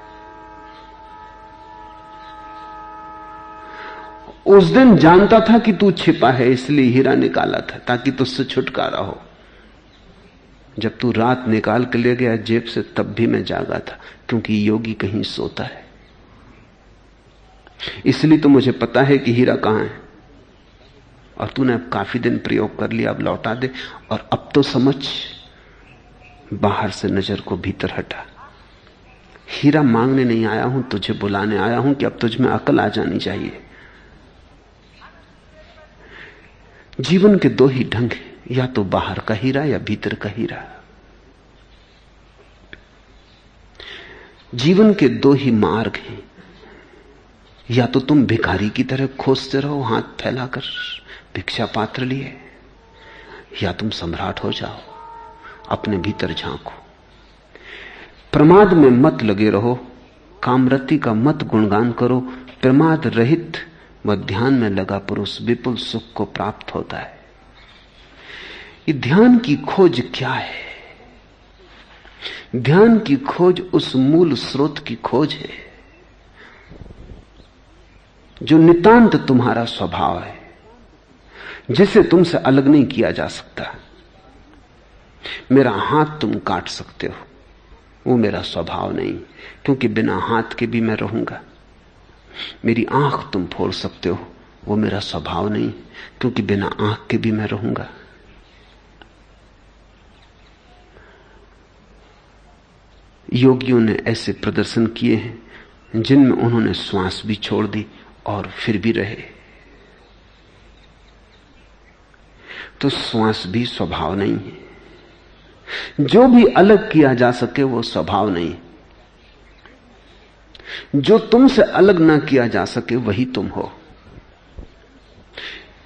उस दिन जानता था कि तू छिपा है, इसलिए हीरा निकाला था ताकि तुझसे छुटकारा हो। जब तू रात निकाल के ले गया जेब से, तब भी मैं जागा था, क्योंकि योगी कहीं सोता है। इसलिए तो मुझे पता है कि हीरा कहां है, और तूने अब काफी दिन प्रयोग कर लिया, अब लौटा दे। और अब तो समझ, बाहर से नजर को भीतर हटा। हीरा मांगने नहीं आया हूं, तुझे बुलाने आया हूं कि अब तुझ में अकल आ जानी चाहिए। जीवन के दो ही ढंग हैं, या तो बाहर का हीरा या भीतर का हीरा। जीवन के दो ही मार्ग हैं, या तो तुम भिखारी की तरह खोजते रहो हाथ फैलाकर भिक्षा पात्र लिए, या तुम सम्राट हो जाओ, अपने भीतर झांको। प्रमाद में मत लगे रहो, कामरति का मत गुणगान करो। प्रमाद रहित व ध्यान में लगा पुरुष विपुल सुख को प्राप्त होता है। ये ध्यान की खोज क्या है? ध्यान की खोज उस मूल स्रोत की खोज है जो नितांत तुम्हारा स्वभाव है, जिसे तुमसे अलग नहीं किया जा सकता। मेरा हाथ तुम काट सकते हो, वो मेरा स्वभाव नहीं, क्योंकि बिना हाथ के भी मैं रहूंगा। मेरी आंख तुम फोड़ सकते हो, वो मेरा स्वभाव नहीं, क्योंकि बिना आंख के भी मैं रहूंगा। योगियों ने ऐसे प्रदर्शन किए हैं जिनमें उन्होंने श्वास भी छोड़ दी और फिर भी रहे। तो श्वास भी स्वभाव नहीं है। जो भी अलग किया जा सके वो स्वभाव नहीं। जो तुमसे अलग ना किया जा सके वही तुम हो।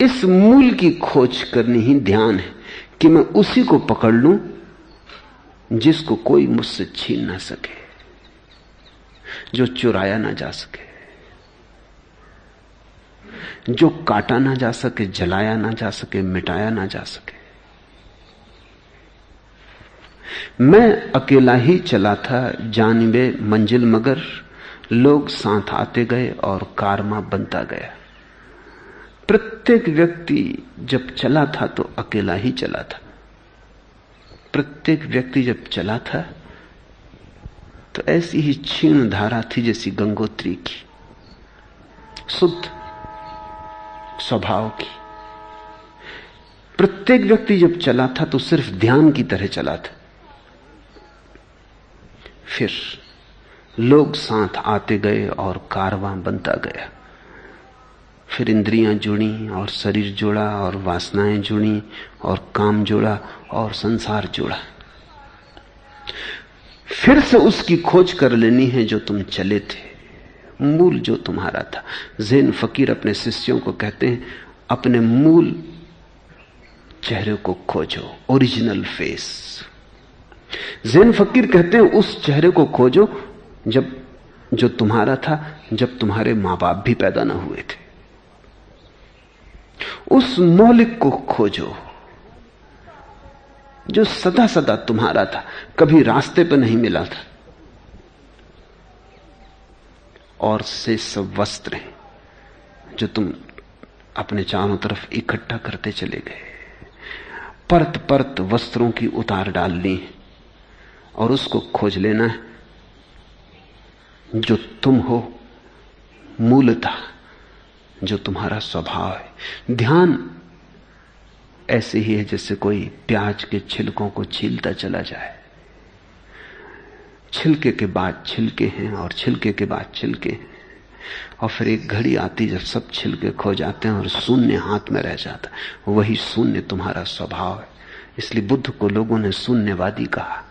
इस मूल की खोज करनी ही ध्यान है, कि मैं उसी को पकड़ लूं जिसको कोई मुझसे छीन ना सके, जो चुराया ना जा सके, जो काटा ना जा सके, जलाया ना जा सके, मिटाया ना जा सके। मैं अकेला ही चला था जानिबे मंजिल, मगर लोग साथ आते गए और कारवां बनता गया। प्रत्येक व्यक्ति जब चला था तो अकेला ही चला था। प्रत्येक व्यक्ति जब चला था तो ऐसी ही क्षीण धारा थी जैसी गंगोत्री की, शुद्ध स्वभाव की। प्रत्येक व्यक्ति जब चला था तो सिर्फ ध्यान की तरह चला था। फिर लोग साथ आते गए और कारवां बनता गया। फिर इंद्रियां जुड़ी और शरीर जुड़ा और वासनाएं जुड़ी और काम जुड़ा और संसार जुड़ा। फिर से उसकी खोज कर लेनी है जो तुम चले थे, मूल जो तुम्हारा था। ज़ैन फकीर अपने शिष्यों को कहते हैं, अपने मूल चेहरे को खोजो, ओरिजिनल फेस। ज़ैन फकीर कहते हैं उस चेहरे को खोजो जो तुम्हारा था जब तुम्हारे मां बाप भी पैदा न हुए थे। उस मौलिक को खोजो जो सदा सदा तुम्हारा था, कभी रास्ते पर नहीं मिला था। और से सब वस्त्र हैं जो तुम अपने चारों तरफ इकट्ठा करते चले गए। परत परत वस्त्रों की उतार डालनी है और उसको खोज लेना है जो तुम हो मूलतः, जो तुम्हारा स्वभाव है। ध्यान ऐसे ही है जैसे कोई प्याज के छिलकों को छीलता चला जाए। छिलके के बाद छिलके हैं और छिलके के बाद छिलके हैं, और फिर एक घड़ी आती जब सब छिलके खो जाते हैं और शून्य हाथ में रह जाता है। वही शून्य तुम्हारा स्वभाव है। इसलिए बुद्ध को लोगों ने शून्यवादी कहा,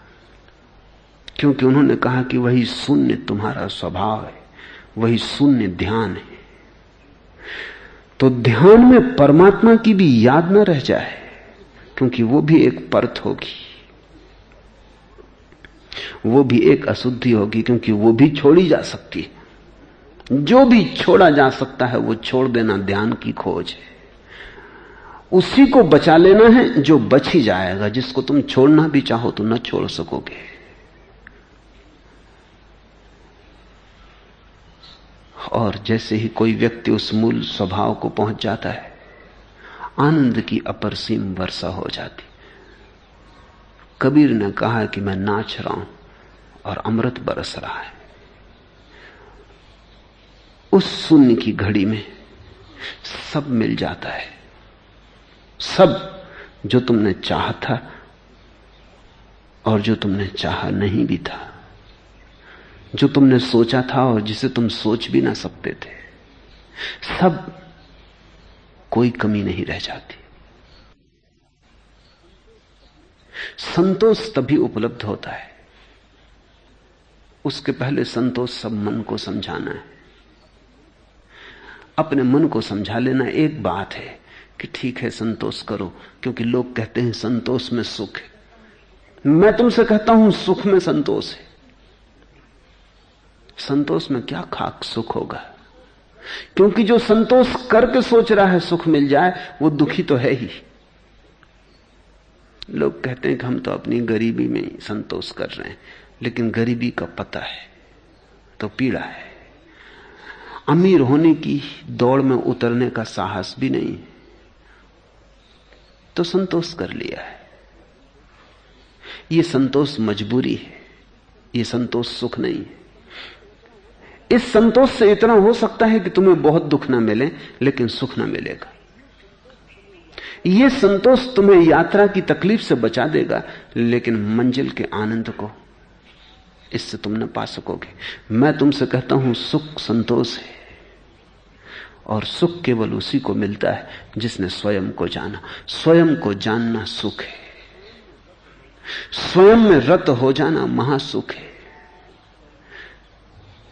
क्योंकि उन्होंने कहा कि वही शून्य तुम्हारा स्वभाव है, वही शून्य ध्यान है। तो ध्यान में परमात्मा की भी याद न रह जाए, क्योंकि वो भी एक परत होगी, वो भी एक अशुद्धि होगी, क्योंकि वो भी छोड़ी जा सकती है। जो भी छोड़ा जा सकता है वो छोड़ देना ध्यान की खोज है। उसी को बचा लेना है जो बच ही जाएगा। जिसको तुम छोड़ना भी चाहो तो न छोड़ सकोगे। और जैसे ही कोई व्यक्ति उस मूल स्वभाव को पहुंच जाता है, आनंद की अपरसीम वर्षा हो जाती। कबीर ने कहा कि मैं नाच रहा हूं और अमृत बरस रहा है। उस शून्य की घड़ी में सब मिल जाता है, सब जो तुमने चाहा था और जो तुमने चाहा नहीं भी था, जो तुमने सोचा था और जिसे तुम सोच भी ना सकते थे, सब, कोई कमी नहीं रह जाती। संतोष तभी उपलब्ध होता है, उसके पहले संतोष सब मन को समझाना है। अपने मन को समझा लेना एक बात है कि ठीक है संतोष करो, क्योंकि लोग कहते हैं संतोष में सुख है। मैं तुमसे कहता हूं सुख में संतोष है। संतोष में क्या खाक सुख होगा, क्योंकि जो संतोष करके सोच रहा है सुख मिल जाए वो दुखी तो है ही। लोग कहते हैं कि हम तो अपनी गरीबी में ही संतोष कर रहे हैं, लेकिन गरीबी का पता है तो पीड़ा है। अमीर होने की दौड़ में उतरने का साहस भी नहीं तो संतोष कर लिया है। यह संतोष मजबूरी है, यह संतोष सुख नहीं है। इस संतोष से इतना हो सकता है कि तुम्हें बहुत दुख ना मिले लेकिन सुख ना मिलेगा। यह संतोष तुम्हें यात्रा की तकलीफ से बचा देगा, लेकिन मंजिल के आनंद को इससे तुम न पा सकोगे। मैं तुमसे कहता हूं सुख संतोष है, और सुख केवल उसी को मिलता है जिसने स्वयं को जाना। स्वयं को जानना सुख है, स्वयं में रत हो जाना महासुख है,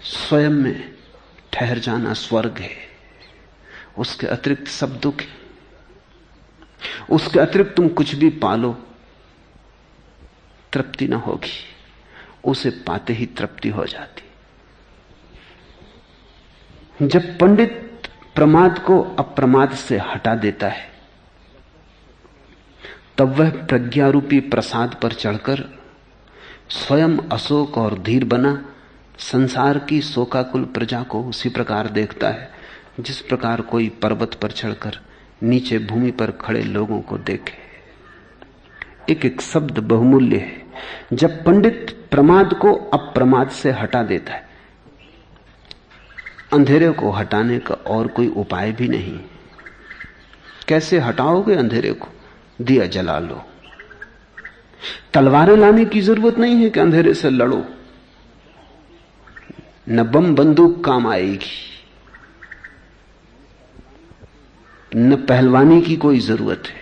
स्वयं में ठहर जाना स्वर्ग है। उसके अतिरिक्त सब दुख है। उसके अतिरिक्त तुम कुछ भी पालो तृप्ति ना होगी, उसे पाते ही तृप्ति हो जाती। जब पंडित प्रमाद को अप्रमाद से हटा देता है, तब वह प्रज्ञारूपी प्रसाद पर चढ़कर स्वयं अशोक और धीर बना संसार की शोकाकुल प्रजा को उसी प्रकार देखता है जिस प्रकार कोई पर्वत पर चढ़कर नीचे भूमि पर खड़े लोगों को देखे। एक एक शब्द बहुमूल्य है। जब पंडित प्रमाद को अप्रमाद से हटा देता है, अंधेरे को हटाने का और कोई उपाय भी नहीं। कैसे हटाओगे अंधेरे को? दिया जला लो। तलवारें लाने की जरूरत नहीं है कि अंधेरे से लड़ो, न बम बंदूक काम आएगी, न पहलवानी की कोई जरूरत है।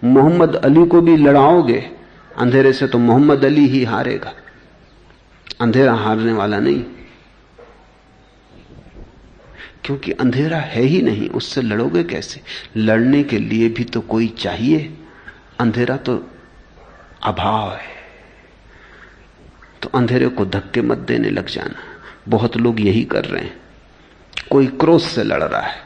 मोहम्मद अली को भी लड़ाओगे अंधेरे से तो मोहम्मद अली ही हारेगा, अंधेरा हारने वाला नहीं। क्योंकि अंधेरा है ही नहीं, उससे लड़ोगे कैसे? लड़ने के लिए भी तो कोई चाहिए। अंधेरा तो अभाव है। तो अंधेरे को धक्के मत देने लग जाना। बहुत लोग यही कर रहे हैं। कोई क्रोध से लड़ रहा है,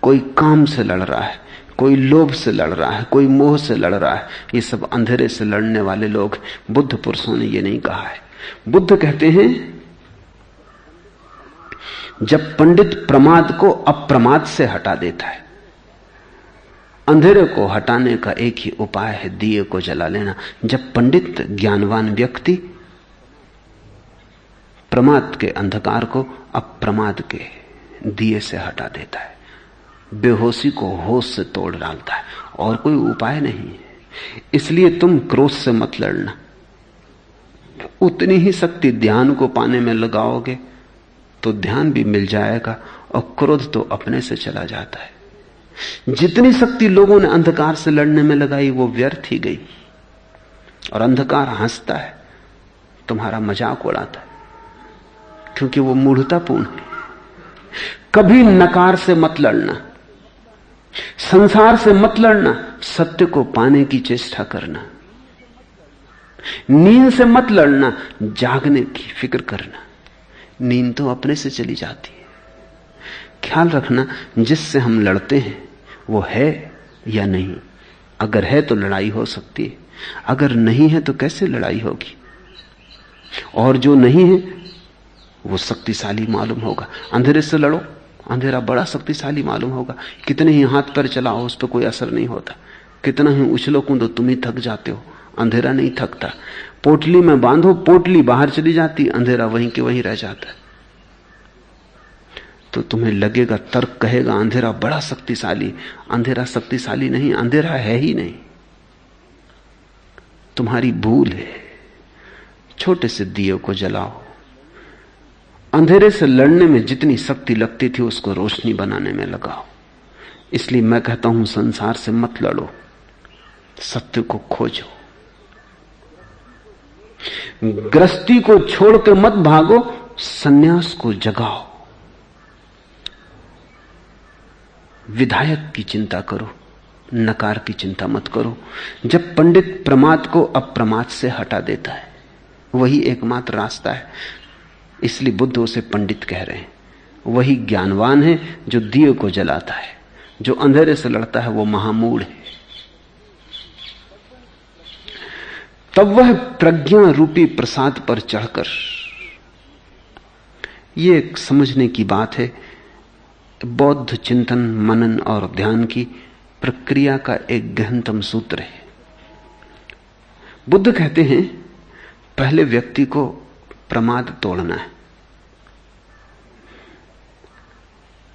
कोई काम से लड़ रहा है, कोई लोभ से लड़ रहा है, कोई मोह से लड़ रहा है। ये सब अंधेरे से लड़ने वाले लोग। बुद्ध पुरुषों ने ये नहीं कहा है। बुद्ध कहते हैं जब पंडित प्रमाद को अप्रमाद से हटा देता है। अंधेरे को हटाने का एक ही उपाय है, दिए को जला लेना। जब पंडित ज्ञानवान व्यक्ति प्रमाद के अंधकार को अप्रमाद के दिए से हटा देता है, बेहोशी को होश से तोड़ डालता है, और कोई उपाय नहीं है। इसलिए तुम क्रोध से मत लड़ना। उतनी ही शक्ति ध्यान को पाने में लगाओगे तो ध्यान भी मिल जाएगा, और क्रोध तो अपने से चला जाता है। जितनी शक्ति लोगों ने अंधकार से लड़ने में लगाई वो व्यर्थ ही गई। और अंधकार हंसता है, तुम्हारा मजाक उड़ाता है, क्योंकि वो मूढ़तापूर्ण है। कभी नकार से मत लड़ना, संसार से मत लड़ना, सत्य को पाने की चेष्टा करना। नींद से मत लड़ना, जागने की फिक्र करना। नींद तो अपने से चली जाती है। ख्याल रखना, जिससे हम लड़ते हैं वो है या नहीं। अगर है तो लड़ाई हो सकती है, अगर नहीं है तो कैसे लड़ाई होगी? और जो नहीं है वो शक्तिशाली मालूम होगा। अंधेरे से लड़ो, अंधेरा बड़ा शक्तिशाली मालूम होगा। कितने ही हाथ पैर चलाओ, उस पर कोई असर नहीं होता। कितना ही उछलो कूदो, तुम ही थक जाते हो, अंधेरा नहीं थकता। पोटली में बांधो, पोटली बाहर चली जाती, अंधेरा वहीं के वहीं रह जाता है। तो तुम्हें लगेगा, तर्क कहेगा अंधेरा बड़ा शक्तिशाली। अंधेरा शक्तिशाली नहीं, अंधेरा है ही नहीं, तुम्हारी भूल है। छोटे से दिए को जलाओ। अंधेरे से लड़ने में जितनी शक्ति लगती थी उसको रोशनी बनाने में लगाओ। इसलिए मैं कहता हूं, संसार से मत लड़ो, सत्य को खोजो। गृहस्थी को छोड़ के मत भागो, सन्यास को जगाओ। विधायक की चिंता करो, नकार की चिंता मत करो। जब पंडित प्रमाद को अप्रमाद से हटा देता है, वही एकमात्र रास्ता है। इसलिए बुद्ध उसे पंडित कह रहे हैं। वही ज्ञानवान है जो दिए को जलाता है। जो अंधेरे से लड़ता है वो महामूढ़ है। तब वह प्रज्ञा रूपी प्रसाद पर चढ़कर, यह एक समझने की बात है, बौद्ध चिंतन मनन और ध्यान की प्रक्रिया का एक गहनतम सूत्र है। बुद्ध कहते हैं पहले व्यक्ति को प्रमाद तोड़ना है,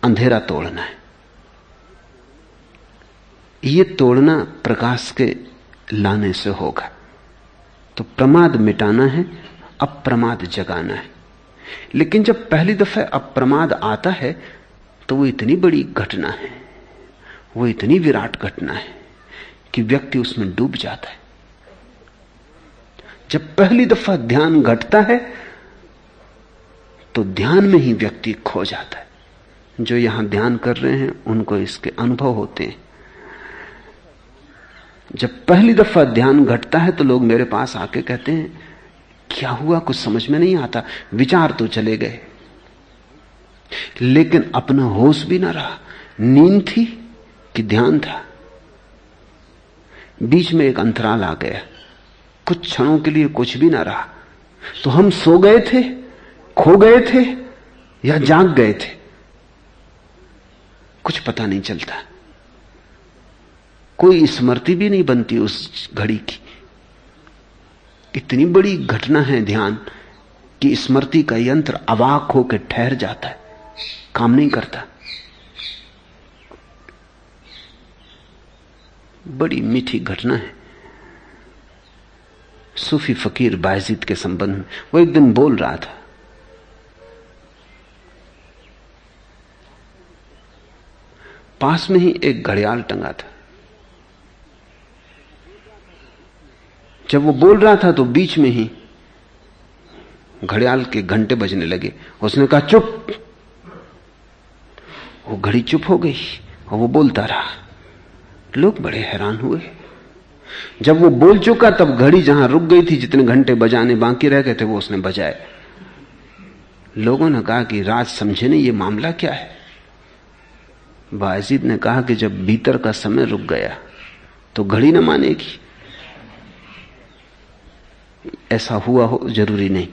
अंधेरा तोड़ना है। यह तोड़ना प्रकाश के लाने से होगा। तो प्रमाद मिटाना है, अप्रमाद जगाना है। लेकिन जब पहली दफे अप्रमाद आता है तो वो इतनी बड़ी घटना है, वो इतनी विराट घटना है कि व्यक्ति उसमें डूब जाता है। जब पहली दफा ध्यान घटता है तो ध्यान में ही व्यक्ति खो जाता है। जो यहां ध्यान कर रहे हैं उनको इसके अनुभव होते हैं। जब पहली दफा ध्यान घटता है तो लोग मेरे पास आके कहते हैं क्या हुआ, कुछ समझ में नहीं आता, विचार तो चले गए लेकिन अपना होश भी ना रहा। नींद थी कि ध्यान था, बीच में एक अंतराल आ गया, कुछ क्षणों के लिए कुछ भी ना रहा। तो हम सो गए थे, खो गए थे या जाग गए थे, कुछ पता नहीं चलता। कोई स्मृति भी नहीं बनती उस घड़ी की। इतनी बड़ी घटना है ध्यान कि स्मृति का यंत्र अवाक होकर ठहर जाता है, काम नहीं करता। बड़ी मीठी घटना है। सूफी फकीर बायजीद के संबंध में वो एक दिन बोल रहा था, पास में ही एक घड़ियाल टंगा था। जब वो बोल रहा था तो बीच में ही घड़ियाल के घंटे बजने लगे। उसने कहा चुप। वो घड़ी चुप हो गई और वो बोलता रहा। लोग बड़े हैरान हुए। जब वो बोल चुका तब घड़ी जहां रुक गई थी, जितने घंटे बजाने बाकी रह गए थे वो उसने बजाए। लोगों ने कहा कि राज समझे नहीं, ये मामला क्या है। बायजीद ने कहा कि जब भीतर का समय रुक गया तो घड़ी न मानेगी। ऐसा हुआ हो जरूरी नहीं,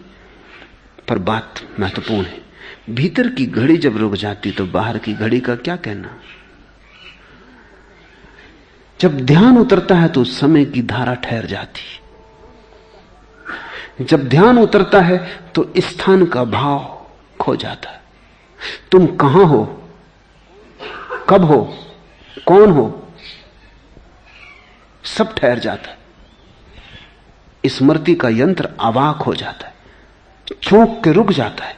पर बात महत्वपूर्ण है। भीतर की घड़ी जब रुक जाती तो बाहर की घड़ी का क्या कहना। जब ध्यान उतरता है तो समय की धारा ठहर जाती। जब ध्यान उतरता है तो स्थान का भाव खो जाता है। तुम कहां हो, कब हो, कौन हो, सब ठहर जाता है। स्मृति का यंत्र अवाक हो जाता है, चौंक के रुक जाता है।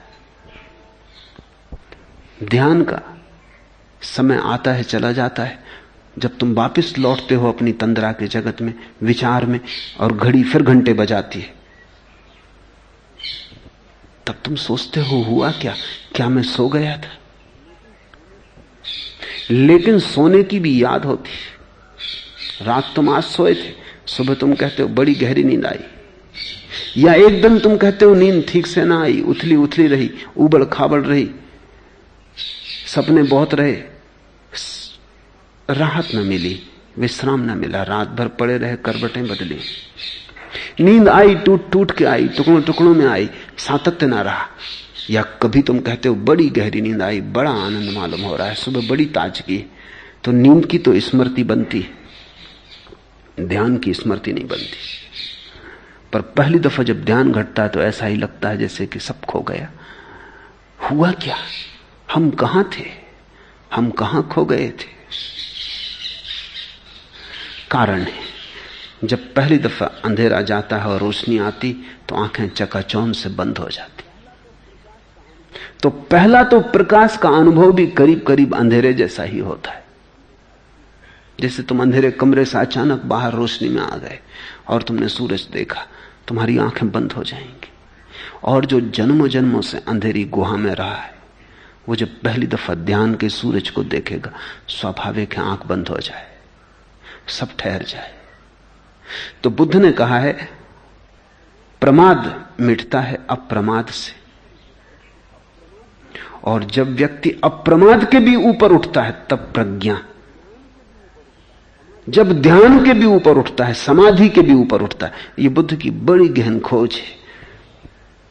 ध्यान का समय आता है, चला जाता है। जब तुम वापस लौटते हो अपनी तंद्रा के जगत में, विचार में, और घड़ी फिर घंटे बजाती है, तब तुम सोचते हो हुआ क्या, क्या मैं सो गया था। लेकिन सोने की भी याद होती। रात तुम आज सोए थे, सुबह तुम कहते हो बड़ी गहरी नींद आई, या एकदम तुम कहते हो नींद ठीक से ना आई, उथली उथली रही, उबड़ खाबड़ रही, सपने बहुत रहे, राहत न मिली, विश्राम न मिला, रात भर पड़े रहे, करवटें बदली। नींद आई, टूट टूट के आई, टुकड़ों टुकड़ों में आई, सातत्य ना रहा। या कभी तुम कहते हो बड़ी गहरी नींद आई, बड़ा आनंद मालूम हो रहा है, सुबह बड़ी ताजगी। तो नींद की तो स्मृति बनती है, ध्यान की स्मृति नहीं बनती। पर पहली दफा जब ध्यान घटता है तो ऐसा ही लगता है जैसे कि सब खो गया। हुआ क्या, हम कहां थे, हम कहां खो गए थे। कारण है, जब पहली दफा अंधेरा जाता है और रोशनी आती तो आंखें चकाचौंध से बंद हो जाती। तो पहला तो प्रकाश का अनुभव भी करीब करीब अंधेरे जैसा ही होता है। जैसे तुम अंधेरे कमरे से अचानक बाहर रोशनी में आ गए और तुमने सूरज देखा, तुम्हारी आंखें बंद हो जाएंगी। और जो जन्मों जन्मों से अंधेरी गुहा में रहा है, वो जब पहली दफा ध्यान के सूरज को देखेगा, स्वाभाविक है आंख बंद हो जाए, सब ठहर जाए। तो बुद्ध ने कहा है, प्रमाद मिटता है अप्रमाद से। और जब व्यक्ति अप्रमाद के भी ऊपर उठता है तब प्रज्ञा, जब ध्यान के भी ऊपर उठता है, समाधि के भी ऊपर उठता है। ये बुद्ध की बड़ी गहन खोज है।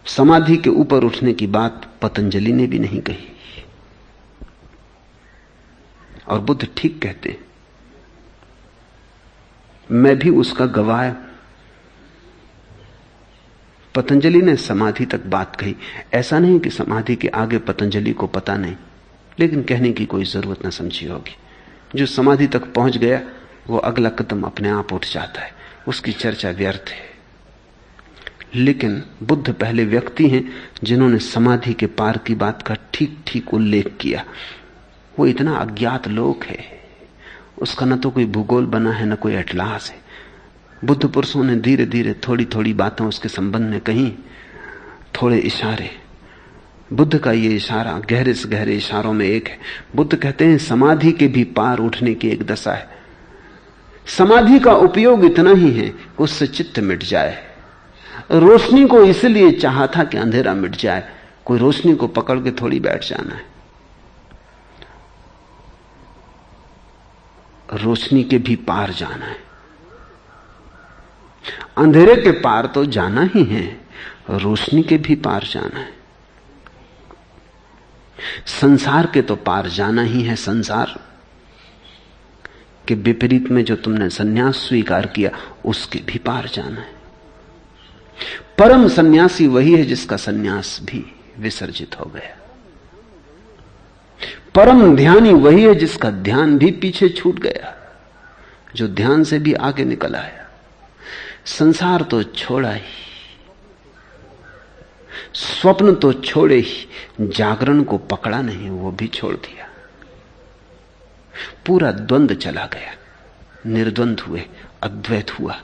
समाधि के ऊपर उठने की बात पतंजलि ने भी नहीं कही, और बुद्ध ठीक कहते हैं, मैं भी उसका गवाह। पतंजलि ने समाधि तक बात कही। ऐसा नहीं कि समाधि के आगे पतंजलि को पता नहीं, लेकिन कहने की कोई जरूरत न समझी होगी। जो समाधि तक पहुंच गया वो अगला कदम अपने आप उठ जाता है, उसकी चर्चा व्यर्थ है। लेकिन बुद्ध पहले व्यक्ति हैं जिन्होंने समाधि के पार की बात का ठीक ठीक उल्लेख किया। वो इतना अज्ञात लोक है, उसका न तो कोई भूगोल बना है, न कोई एटलास है। बुद्ध पुरुषों ने धीरे धीरे थोड़ी थोड़ी बातें उसके संबंध में कही, थोड़े इशारे। बुद्ध का ये इशारा गहरे से गहरे इशारों में एक है। बुद्ध कहते हैं समाधि के भी पार उठने की एक दशा है। समाधि का उपयोग इतना ही है, उससे चित्त मिट जाए। रोशनी को इसलिए चाहा था कि अंधेरा मिट जाए, कोई रोशनी को पकड़ के थोड़ी बैठ जाना है। रोशनी के भी पार जाना है, अंधेरे के पार तो जाना ही है, रोशनी के भी पार जाना है। संसार के तो पार जाना ही है। संसार के विपरीत में जो तुमने सन्यास स्वीकार किया, उसके भी पार जाना है। परम सन्यासी वही है जिसका सन्यास भी विसर्जित हो गया। परम ध्यानी वही है जिसका ध्यान भी पीछे छूट गया, जो ध्यान से भी आगे निकल आया। संसार तो छोड़ा ही, स्वप्न तो छोड़े ही, जागरण को पकड़ा नहीं, वो भी छोड़ दिया। पूरा द्वंद चला गया, निर्द्वंद हुए, अद्वैत हुआ।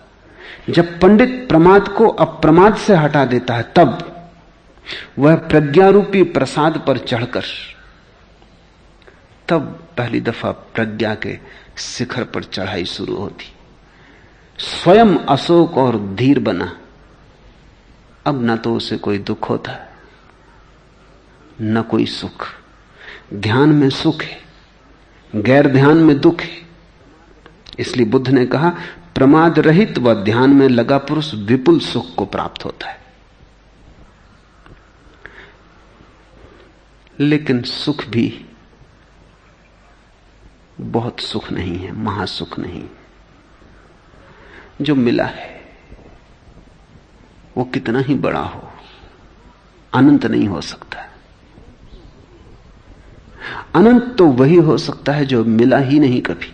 जब पंडित प्रमाद को अप्रमाद से हटा देता है, तब वह प्रज्ञारूपी प्रसाद पर चढ़कर तब पहली दफा प्रज्ञा के शिखर पर चढ़ाई शुरू होती। स्वयं अशोक और धीर बना। अब न तो उसे कोई दुख होता न कोई सुख। ध्यान में सुख है, गैर ध्यान में दुख है। इसलिए बुद्ध ने कहा, प्रमाद रहित व ध्यान में लगा पुरुष विपुल सुख को प्राप्त होता है। लेकिन सुख भी बहुत सुख नहीं है, महासुख नहीं। जो मिला है वो कितना ही बड़ा हो, अनंत नहीं हो सकता। अनंत तो वही हो सकता है जो मिला ही नहीं कभी।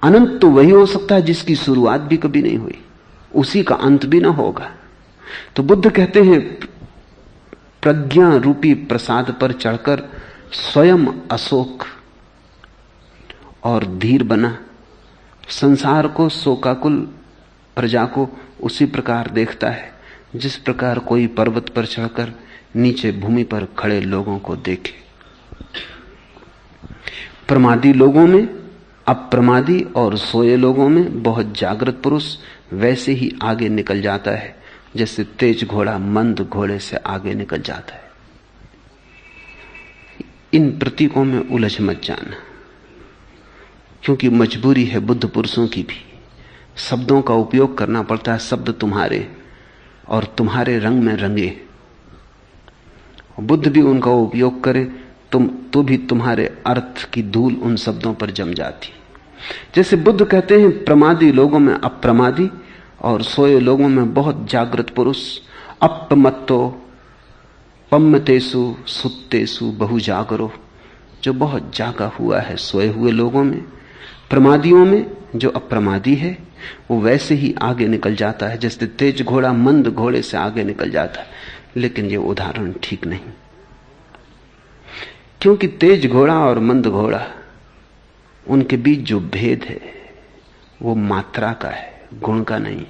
अनंत तो वही हो सकता है जिसकी शुरुआत भी कभी नहीं हुई, उसी का अंत भी ना होगा। तो बुद्ध कहते हैं, प्रज्ञा रूपी प्रसाद पर चढ़कर स्वयं अशोक और धीर बना। संसार को, शोकाकुल प्रजा को उसी प्रकार देखता है जिस प्रकार कोई पर्वत पर चढ़कर नीचे भूमि पर खड़े लोगों को देखे। प्रमादी लोगों में, अप्रमादी और सोए लोगों में बहुत जागृत पुरुष वैसे ही आगे निकल जाता है जैसे तेज घोड़ा मंद घोड़े से आगे निकल जाता है। इन प्रतीकों में उलझ मत जाना, क्योंकि मजबूरी है बुद्ध पुरुषों की भी। शब्दों का उपयोग करना पड़ता है, शब्द तुम्हारे और तुम्हारे रंग में रंगे। बुद्ध भी उनका उपयोग करे तो भी तुम्हारे अर्थ की धूल उन शब्दों पर जम जाती। जैसे बुद्ध कहते हैं, प्रमादी लोगों में अप्रमादी और सोए लोगों में बहुत जागृत पुरुष। अपमत्तो पम्मतेसु सुत्तेसु बहु जागरो, जो बहुत जागा हुआ है सोए हुए लोगों में। प्रमादियों में जो अप्रमादी है वो वैसे ही आगे निकल जाता है जैसे तेज घोड़ा मंद घोड़े से आगे निकल जाता है। लेकिन ये उदाहरण ठीक नहीं, क्योंकि तेज घोड़ा और मंद घोड़ा, उनके बीच जो भेद है वो मात्रा का है, गुण का नहीं।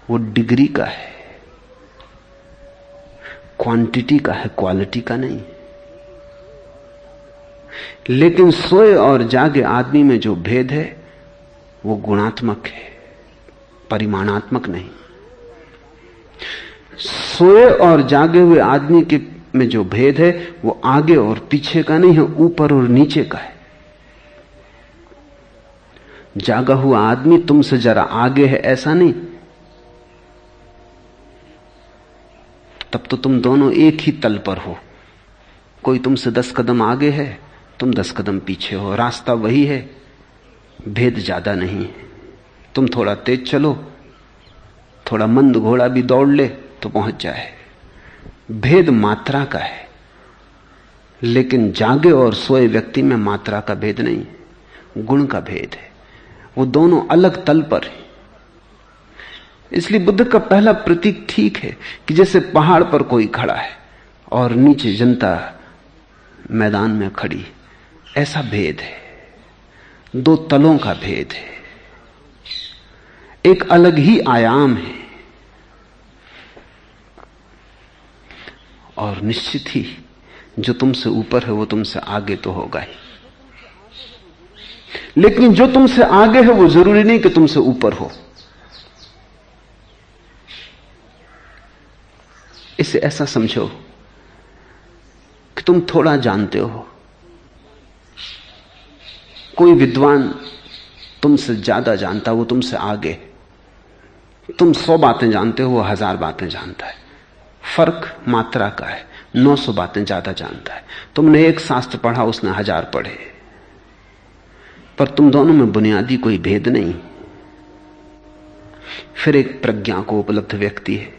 वो डिग्री का है, क्वांटिटी का है, क्वालिटी का नहीं। लेकिन सोए और जागे आदमी में जो भेद है वो गुणात्मक है, परिमाणात्मक नहीं। सोए और जागे हुए आदमी के में जो भेद है वो आगे और पीछे का नहीं है, ऊपर और नीचे का है। जागा हुआ आदमी तुमसे जरा आगे है ऐसा नहीं, तब तो तुम दोनों एक ही तल पर हो। कोई तुमसे 10 कदम आगे है, तुम 10 कदम पीछे हो, रास्ता वही है, भेद ज्यादा नहीं है। तुम थोड़ा तेज चलो, थोड़ा मंद घोड़ा भी दौड़ ले तो पहुंच जाए। भेद मात्रा का है, लेकिन जागे और सोए व्यक्ति में मात्रा का भेद नहीं, गुण का भेद है। वो दोनों अलग तल पर है। इसलिए बुद्ध का पहला प्रतीक ठीक है कि जैसे पहाड़ पर कोई खड़ा है और नीचे जनता मैदान में खड़ी, ऐसा भेद है। दो तलों का भेद है, एक अलग ही आयाम है। और निश्चित ही जो तुमसे ऊपर है वो तुमसे आगे तो होगा ही, लेकिन जो तुमसे आगे है वो जरूरी नहीं कि तुमसे ऊपर हो। इसे ऐसा समझो कि तुम थोड़ा जानते हो, कोई विद्वान तुमसे ज्यादा जानता, वो तुमसे आगे। तुम 100 बातें जानते हो, वो 1000 बातें जानता है। फर्क मात्रा का है, 900 बातें ज्यादा जानता है। तुमने एक शास्त्र पढ़ा, उसने 1000 पढ़े, पर तुम दोनों में बुनियादी कोई भेद नहीं। फिर एक प्रज्ञा को उपलब्ध व्यक्ति है,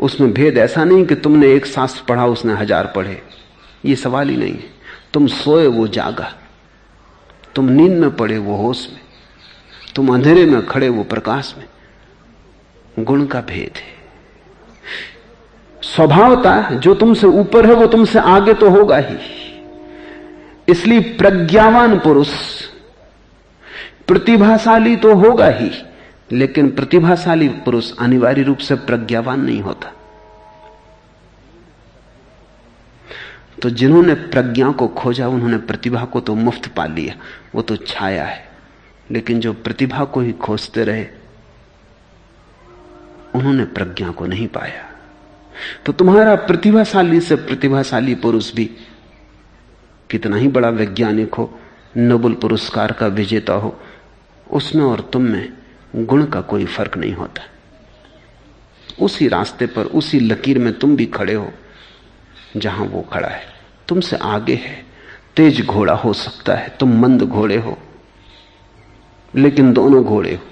उसमें भेद ऐसा नहीं कि तुमने एक शास्त्र पढ़ा, उसने 1000 पढ़े। ये सवाल ही नहीं है। तुम सोए, वो जागा। तुम नींद में पड़े, वो होश में। तुम अंधेरे में खड़े, वो प्रकाश में। गुण का भेद है। स्वभावता जो तुमसे ऊपर है वो तुमसे आगे तो होगा ही। इसलिए प्रज्ञावान पुरुष प्रतिभाशाली तो होगा ही, लेकिन प्रतिभाशाली पुरुष अनिवार्य रूप से प्रज्ञावान नहीं होता। तो जिन्होंने प्रज्ञा को खोजा उन्होंने प्रतिभा को तो मुफ्त पा लिया, वो तो छाया है। लेकिन जो प्रतिभा को ही खोजते रहे उन्होंने प्रज्ञा को नहीं पाया। तो तुम्हारा प्रतिभाशाली से प्रतिभाशाली पुरुष भी कितना ही बड़ा वैज्ञानिक हो, नोबेल पुरस्कार का विजेता हो, उसमें और तुम में गुण का कोई फर्क नहीं होता। उसी रास्ते पर, उसी लकीर में तुम भी खड़े हो जहां वो खड़ा है। तुमसे आगे है, तेज घोड़ा हो सकता है, तुम मंद घोड़े हो, लेकिन दोनों घोड़े हो।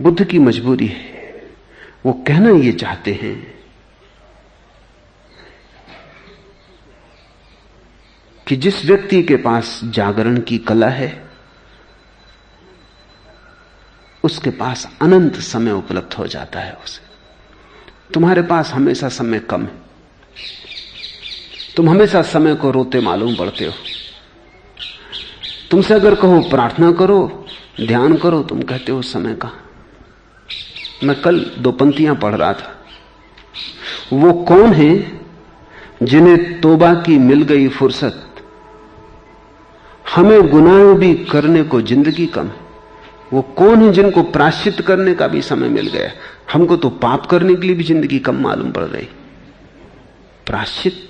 बुद्ध की मजबूरी है, वो कहना ये चाहते हैं कि जिस व्यक्ति के पास जागरण की कला है उसके पास अनंत समय उपलब्ध हो जाता है उसे। तुम्हारे पास हमेशा समय कम है, तुम हमेशा समय को रोते मालूम पड़ते हो। तुमसे अगर कहो प्रार्थना करो, ध्यान करो, तुम कहते हो समय कहां। मैं कल 2 पंक्तियां पढ़ रहा था। वो कौन है जिन्हें तौबा की मिल गई फुर्सत, हमें गुनाह भी करने को जिंदगी कम है। वो कौन है जिनको प्रायश्चित करने का भी समय मिल गया, हमको तो पाप करने के लिए भी जिंदगी कम मालूम पड़ रही। प्रायश्चित।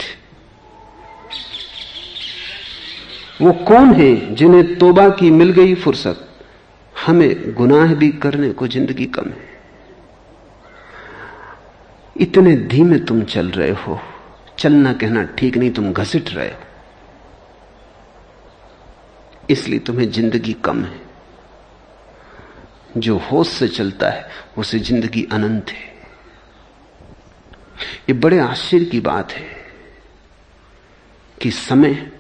वो कौन है जिन्हें तौबा की मिल गई फुर्सत, हमें गुनाह भी करने को जिंदगी कम है। इतने धीमे तुम चल रहे हो, चलना कहना ठीक नहीं, तुम घसीट रहे हो, इसलिए तुम्हें जिंदगी कम है। जो होश से चलता है उसे जिंदगी अनंत है। ये बड़े आश्चर्य की बात है कि समय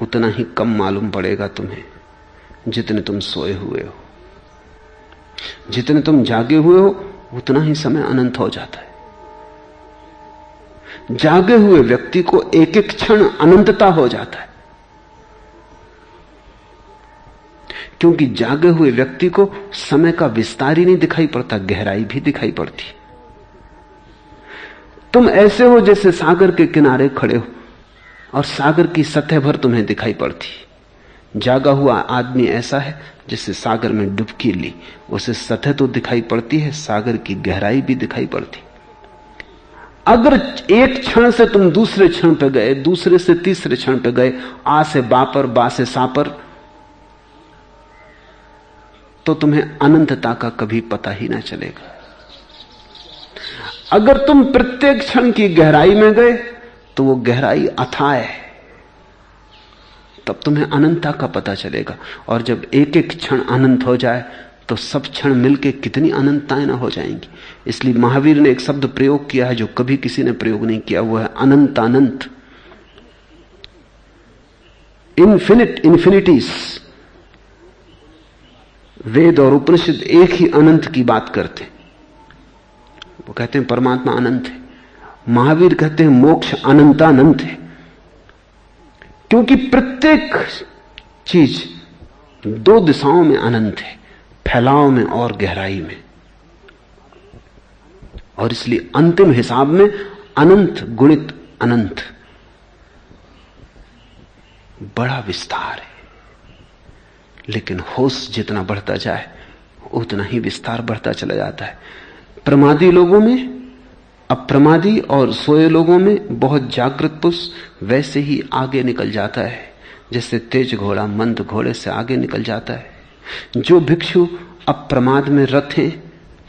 उतना ही कम मालूम पड़ेगा तुम्हें जितने तुम सोए हुए हो। जितने तुम जागे हुए हो उतना ही समय अनंत हो जाता है। जागे हुए व्यक्ति को एक एक क्षण अनंतता हो जाता है, क्योंकि जागे हुए व्यक्ति को समय का विस्तार ही नहीं दिखाई पड़ता, गहराई भी दिखाई पड़ती। तुम ऐसे हो जैसे सागर के किनारे खड़े हो और सागर की सतह भर तुम्हें दिखाई पड़ती। जागा हुआ आदमी ऐसा है जिससे सागर में डुबकी ली, उसे सतह तो दिखाई पड़ती है, सागर की गहराई भी दिखाई पड़ती। अगर एक क्षण से तुम दूसरे क्षण पे गए, दूसरे से तीसरे क्षण पे गए, आ से बा पर, बा से सा पर, तो तुम्हें अनंतता का कभी पता ही ना चलेगा। अगर तुम प्रत्येक क्षण की गहराई में गए तो वो गहराई अथाह है, तब तुम्हें अनंतता का पता चलेगा। और जब एक एक क्षण अनंत हो जाए तो सब क्षण मिलके कितनी अनंतताएं ना हो जाएंगी। इसलिए महावीर ने एक शब्द प्रयोग किया है जो कभी किसी ने प्रयोग नहीं किया, वो है अनंतानंत, इन्फिनिट इन्फिनिटीज। वेद और उपनिषद एक ही अनंत की बात करते हैं। वो कहते हैं परमात्मा अनंत है, महावीर कहते हैं मोक्ष अनंतानंत है, क्योंकि प्रत्येक चीज 2 दिशाओं में अनंत है, फैलाव में और गहराई में। और इसलिए अंतिम हिसाब में अनंत गुणित अनंत बड़ा विस्तार है। लेकिन होश जितना बढ़ता जाए उतना ही विस्तार बढ़ता चला जाता है। प्रमादी लोगों में, अप्रमादी और सोए लोगों में बहुत जागृत पुरुष वैसे ही आगे निकल जाता है जैसे तेज घोड़ा मंद घोड़े से आगे निकल जाता है। जो भिक्षु अप्रमाद में रत है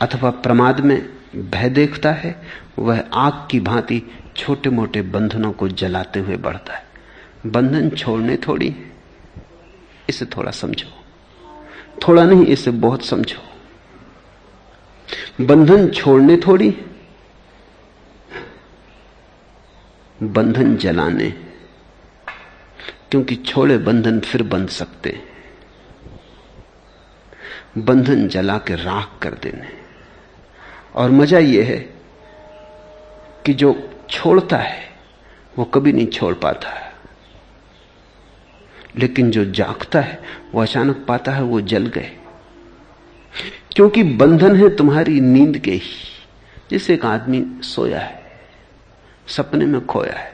अथवा प्रमाद में भय देखता है, वह आग की भांति छोटे मोटे बंधनों को जलाते हुए बढ़ता है। बंधन छोड़ने थोड़ी, इसे थोड़ा समझो, थोड़ा नहीं इसे बहुत समझो। बंधन छोड़ने थोड़ी, बंधन जलाने, क्योंकि छोड़े बंधन फिर बंध सकते हैं, बंधन जला के राख कर देने। और मजा यह है कि जो छोड़ता है वो कभी नहीं छोड़ पाता है, लेकिन जो जागता है वो अचानक पाता है वो जल गए, क्योंकि बंधन है तुम्हारी नींद के ही। जैसे एक आदमी सोया है, सपने में खोया है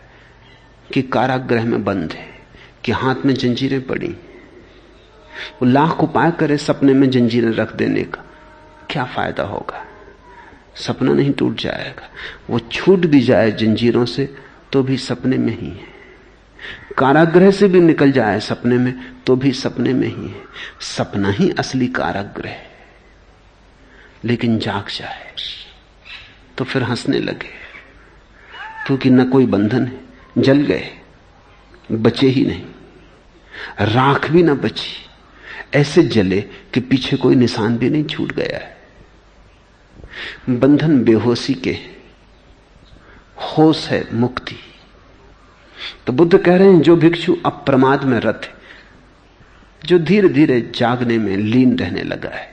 कि कारागृह में बंद है, कि हाथ में जंजीरें पड़ी, वो लाख उपाय करे सपने में जंजीरें रख देने का, क्या फायदा होगा? सपना नहीं टूट जाएगा। वो छूट भी जाए जंजीरों से तो भी सपने में ही है, कारागृह से भी निकल जाए सपने में तो भी सपने में ही है। सपना ही असली कारागृह है। लेकिन जाग जाए तो फिर हंसने लगे, क्योंकि न कोई बंधन है, जल गए, बचे ही नहीं, राख भी ना बची, ऐसे जले कि पीछे कोई निशान भी नहीं छूट गया है। बंधन बेहोशी के, होश है मुक्ति। तो बुद्ध कह रहे हैं जो भिक्षु अप्रमाद में रत है, जो धीरे धीरे जागने में लीन रहने लगा है,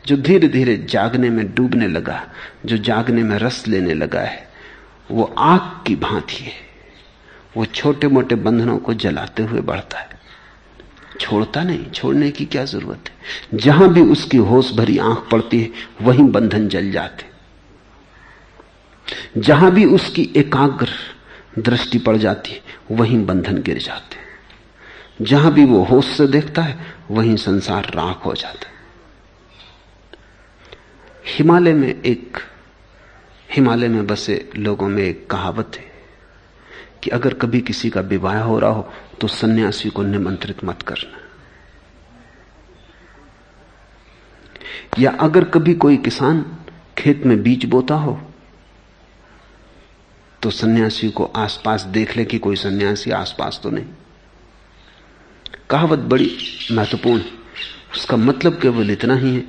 जो धीरे धीरे जागने में डूबने लगा, जो जागने में रस लेने लगा है, वो आग की भांति है। वो छोटे मोटे बंधनों को जलाते हुए बढ़ता है, छोड़ता नहीं। छोड़ने की क्या जरूरत है? जहां भी उसकी होश भरी आंख पड़ती है वहीं बंधन जल जाते। जहां भी उसकी एकाग्र दृष्टि पड़ जाती है वहीं बंधन गिर जाते। जहां भी वो होश से देखता है वहीं संसार राख हो जाता है। हिमालय में बसे लोगों में एक कहावत है कि अगर कभी किसी का विवाह हो रहा हो तो सन्यासी को निमंत्रित मत करना, या अगर कभी कोई किसान खेत में बीज बोता हो तो सन्यासी को आसपास देख ले कि कोई सन्यासी आसपास तो नहीं। कहावत बड़ी महत्वपूर्ण है। उसका मतलब केवल इतना ही है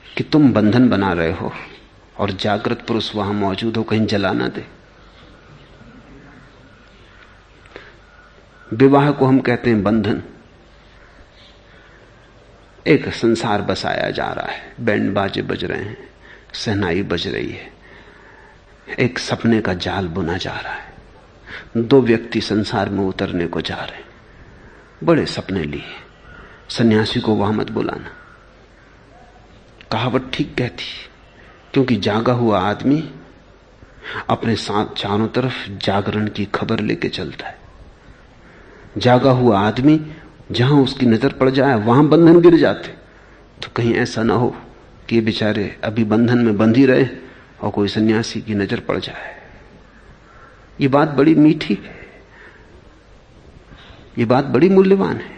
कि तुम बंधन बना रहे हो और जागृत पुरुष वहां मौजूद हो, कहीं जला ना दे। विवाह को हम कहते हैं बंधन। एक संसार बसाया जा रहा है, बैंड बाजे बज रहे हैं, शहनाई बज रही है, एक सपने का जाल बुना जा रहा है। दो व्यक्ति संसार में उतरने को जा रहे हैं, बड़े सपने लिए। सन्यासी को वहां मत बुलाना। कहावत ठीक कहती, क्योंकि जागा हुआ आदमी अपने साथ चारों तरफ जागरण की खबर लेके चलता है। जागा हुआ आदमी जहां उसकी नजर पड़ जाए वहां बंधन गिर जाते। तो कहीं ऐसा ना हो कि ये बेचारे अभी बंधन में बंध ही रहे और कोई सन्यासी की नजर पड़ जाए। ये बात बड़ी मीठी है, ये बात बड़ी मूल्यवान है।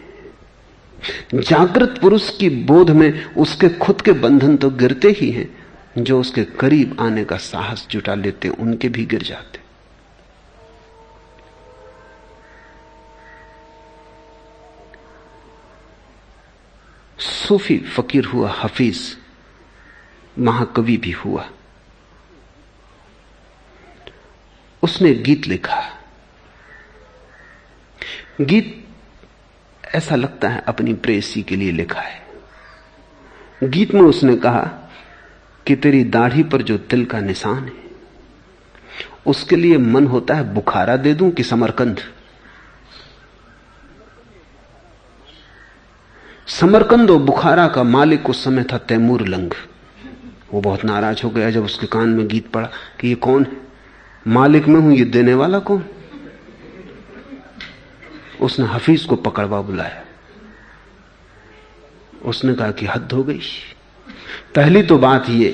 जागृत पुरुष की बोध में उसके खुद के बंधन तो गिरते ही हैं, जो उसके करीब आने का साहस जुटा लेते उनके भी गिर जाते। सूफी फकीर हुआ हफीज, महाकवि भी हुआ। उसने गीत लिखा। गीत ऐसा लगता है अपनी प्रेयसी के लिए लिखा है। गीत में उसने कहा कि तेरी दाढ़ी पर जो तिल का निशान है उसके लिए मन होता है बुखारा दे दूं कि समरकंद। समरकंद और बुखारा का मालिक उस समय था तैमूर लंग। वो बहुत नाराज हो गया जब उसके कान में गीत पड़ा कि ये कौन है, मालिक मैं हूं, ये देने वाला कौन। उसने हफीज को पकड़वा बुलाया। उसने कहा कि हद हो गई। पहली तो बात ये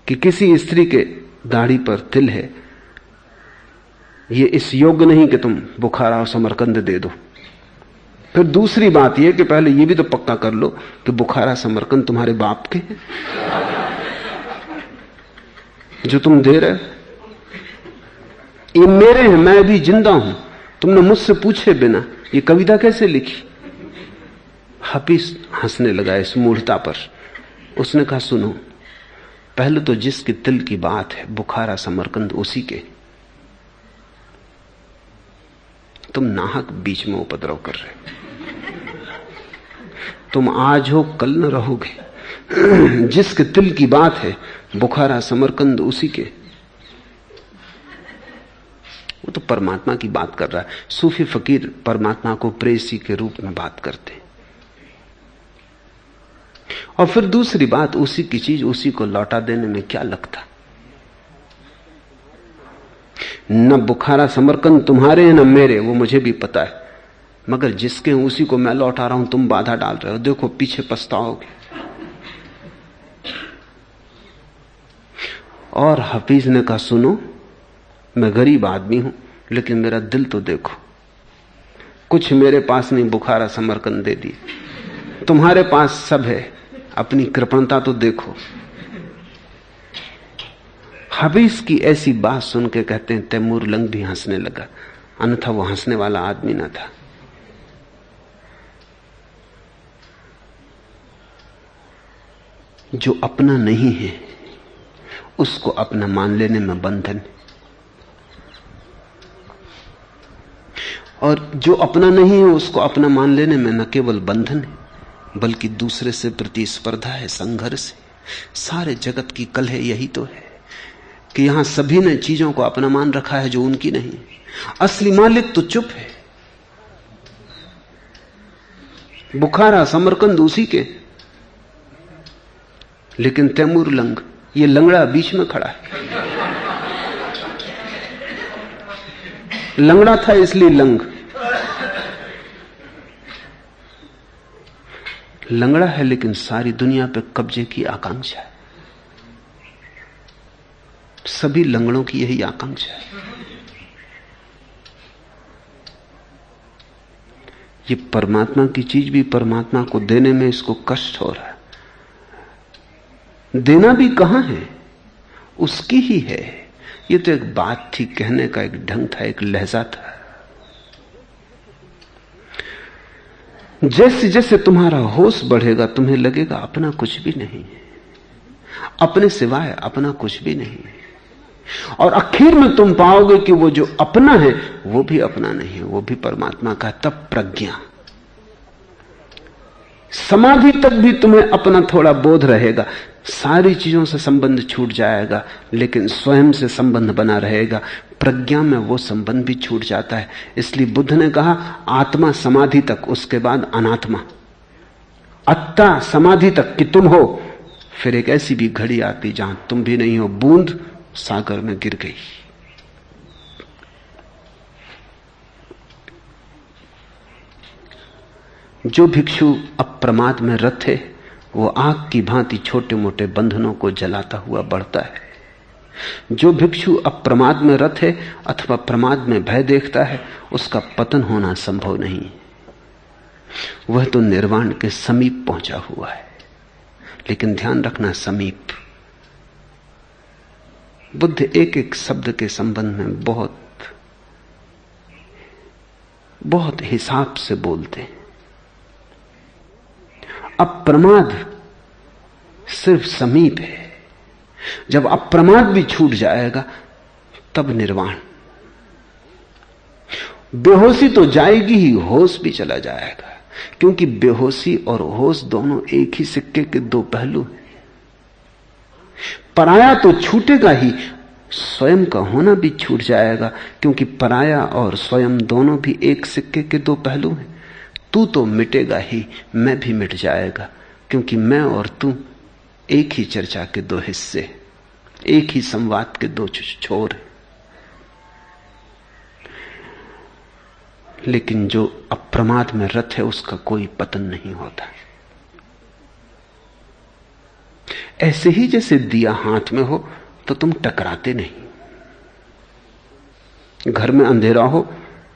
कि किसी स्त्री के दाढ़ी पर तिल है, ये इस योग्य नहीं कि तुम बुखारा और समरकंद दे दो। फिर दूसरी बात यह कि पहले यह भी तो पक्का कर लो कि बुखारा समरकंद तुम्हारे बाप के हैं जो तुम दे रहे। ये मेरे हैं, मैं भी जिंदा हूं, तुमने मुझसे पूछे बिना ये कविता कैसे लिखी। हफीज हंसने लगा इस मूढ़ता पर। उसने कहा सुनो, पहले तो जिसके तिल की बात है बुखारा समरकंद उसी के, तुम नाहक बीच में उपद्रव कर रहे हो। तुम आज हो कल न रहोगे। जिसके तिल की बात है बुखारा समरकंद उसी के। वो तो परमात्मा की बात कर रहा है। सूफी फकीर परमात्मा को प्रेसी के रूप में बात करते हैं। और फिर दूसरी बात, उसी की चीज उसी को लौटा देने में क्या लगता। न बुखारा समरकंद तुम्हारे हैं न मेरे, वो मुझे भी पता है, मगर जिसके उसी को मैं लौटा रहा हूं, तुम बाधा डाल रहे हो, देखो पीछे पछताओगे। और हफीज ने कहा, सुनो, मैं गरीब आदमी हूं, लेकिन मेरा दिल तो देखो, कुछ मेरे पास नहीं बुखारा समरकंद दे दी, तुम्हारे पास सब है, अपनी कृपणता तो देखो। हफीज की ऐसी बात सुन के कहते हैं तैमूर लंग भी हंसने लगा, अन्यथा वो हंसने वाला आदमी ना था। जो अपना नहीं है उसको अपना मान लेने में बंधन है, और जो अपना नहीं है उसको अपना मान लेने में न केवल बंधन है बल्कि दूसरे से प्रतिस्पर्धा है, संघर्ष है। सारे जगत की कलह यही तो है कि यहां सभी ने चीजों को अपना मान रखा है जो उनकी नहीं। असली मालिक तो चुप है, बुखारा समरकंद उसी के, लेकिन तैमूर लंग, ये लंगड़ा बीच में खड़ा है। लंगड़ा था इसलिए लंग, लंगड़ा है लेकिन सारी दुनिया पे कब्जे की आकांक्षा है। सभी लंगड़ों की यही आकांक्षा है। ये परमात्मा की चीज भी परमात्मा को देने में इसको कष्ट हो रहा है। देना भी कहां है, उसकी ही है। ये तो एक बात थी, कहने का एक ढंग था, एक लहजा था। जैसे जैसे तुम्हारा होश बढ़ेगा तुम्हें लगेगा अपना कुछ भी नहीं है, अपने सिवाय अपना कुछ भी नहीं है, और आखिर में तुम पाओगे कि वो जो अपना है वो भी अपना नहीं है, वो भी परमात्मा का। तब प्रज्ञा, समाधि तक भी तुम्हें अपना थोड़ा बोध रहेगा, सारी चीजों से संबंध छूट जाएगा लेकिन स्वयं से संबंध बना रहेगा। प्रज्ञा में वो संबंध भी छूट जाता है। इसलिए बुद्ध ने कहा आत्मा समाधि तक, उसके बाद अनात्मा। अत्ता समाधि तक कि तुम हो, फिर एक ऐसी भी घड़ी आती जहां तुम भी नहीं हो, बूंद सागर में गिर गई। जो भिक्षु अप्रमाद में रत है वो आग की भांति छोटे मोटे बंधनों को जलाता हुआ बढ़ता है। जो भिक्षु अप्रमाद में रत है अथवा प्रमाद में भय देखता है उसका पतन होना संभव नहीं, वह तो निर्वाण के समीप पहुंचा हुआ है। लेकिन ध्यान रखना, समीप। बुद्ध एक एक शब्द के संबंध में बहुत बहुत हिसाब से बोलते हैं। अप्रमाद सिर्फ समीप है, जब अप्रमाद भी छूट जाएगा तब निर्वाण। बेहोशी तो जाएगी ही, होश भी चला जाएगा, क्योंकि बेहोशी और होश दोनों एक ही सिक्के के दो पहलू हैं। पराया तो छूटेगा ही, स्वयं का होना भी छूट जाएगा, क्योंकि पराया और स्वयं दोनों भी एक सिक्के के दो पहलू हैं। तू तो मिटेगा ही, मैं भी मिट जाएगा, क्योंकि मैं और तू एक ही चर्चा के दो हिस्से, एक ही संवाद के दो छोर हैं। लेकिन जो अप्रमाद में रत है उसका कोई पतन नहीं होता। ऐसे ही जैसे दिया हाथ में हो तो तुम टकराते नहीं। घर में अंधेरा हो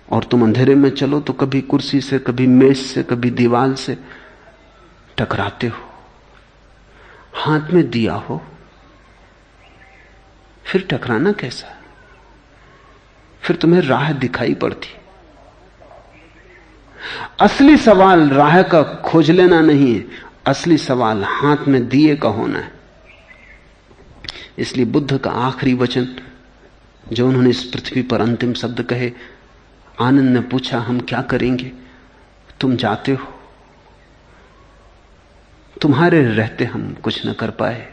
और तुम अंधेरे में चलो तो कभी कुर्सी से, कभी मेज से, कभी दीवार से टकराते हो। हाथ में दिया हो फिर टकराना कैसा? फिर तुम्हें राह दिखाई पड़ती। असली सवाल राह का खोज लेना नहीं है, असली सवाल हाथ में दिए का होना है। इसलिए बुद्ध का आखिरी वचन जो उन्होंने इस पृथ्वी पर अंतिम शब्द कहे, आनंद ने पूछा हम क्या करेंगे? तुम जाते हो, तुम्हारे रहते हम कुछ न कर पाए।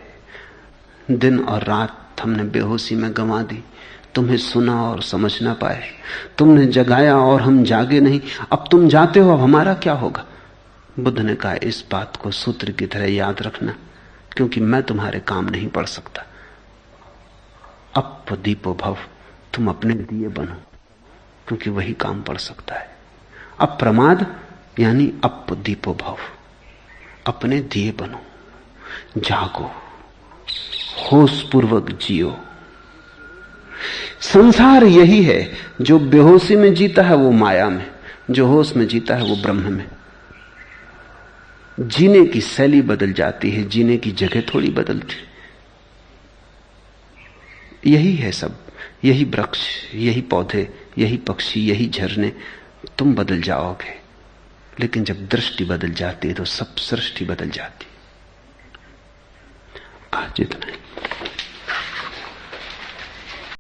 दिन और रात हमने बेहोशी में गंवा दी, तुम्हें सुना और समझ ना पाए। तुमने जगाया और हम जागे नहीं। अब तुम जाते हो, अब हमारा क्या होगा? बुद्ध ने कहा, इस बात को सूत्र की तरह याद रखना, क्योंकि मैं तुम्हारे काम नहीं पड़ सकता। अप दीपो भव, तुम अपने दिए बनो, क्योंकि वही काम पड़ सकता है। अप्रमाद यानी अप दीपो भव, अपने दिए बनो, जागो, होश पूर्वक जियो। संसार यही है, जो बेहोशी में जीता है वो माया में, जो होश में जीता है वो ब्रह्म में। जीने की शैली बदल जाती है, जीने की जगह थोड़ी बदलती। यही है सब, यही वृक्ष, यही पौधे, यही पक्षी, यही झरने। तुम बदल जाओगे, लेकिन जब दृष्टि बदल जाती है तो सब सृष्टि बदल जाती है। आज इतना ही।